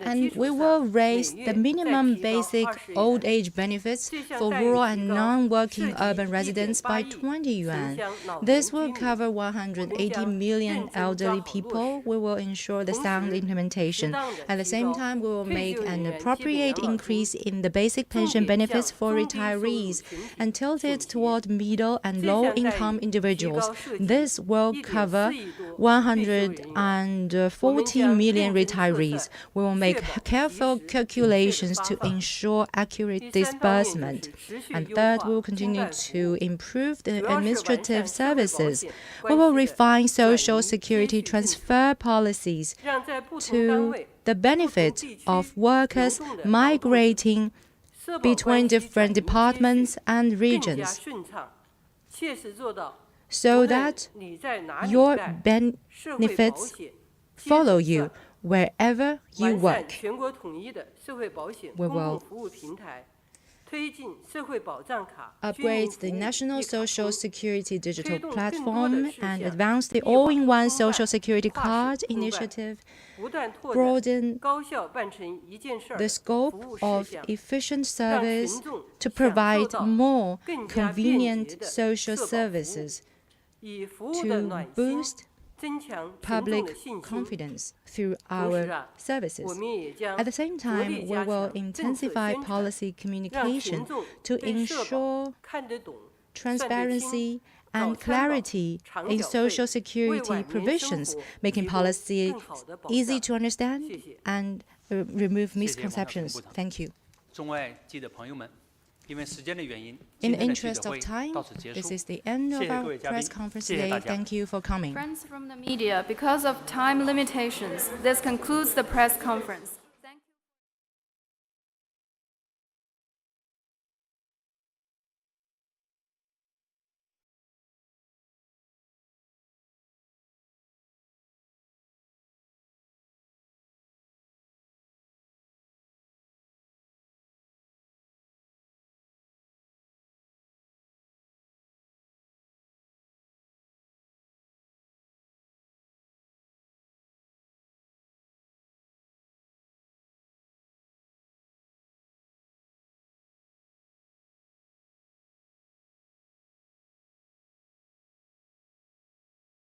and we will raise the minimum basic old age benefits for rural and non-working urban residents by 20 yuan. This will cover 180 million elderly people. We will ensure the sound implementation. At the same time, we will make an appropriate increase in the basic pension benefits for retirees and tilt it toward middle and low-income individuals. This will cover cover 140 million retirees. We will make careful calculations to ensure accurate disbursement. And third, we will continue to improve the administrative services. We will refine social security transfer policies to the benefit of workers migrating between different departments and regions, so that your benefits follow you wherever you work. We will upgrade the National Social Security Digital Platform and advance the all-in-one Social Security Card initiative, broaden the scope of efficient service to provide more convenient social services, to boost public confidence through our services. At the same time, we will intensify policy communication to ensure transparency and clarity in social security provisions, making policy easy to understand and remove misconceptions. Thank you. In the interest of time, this is the end of our press conference today. Thank you for coming. Friends from the media, because of time limitations, this concludes the press conference.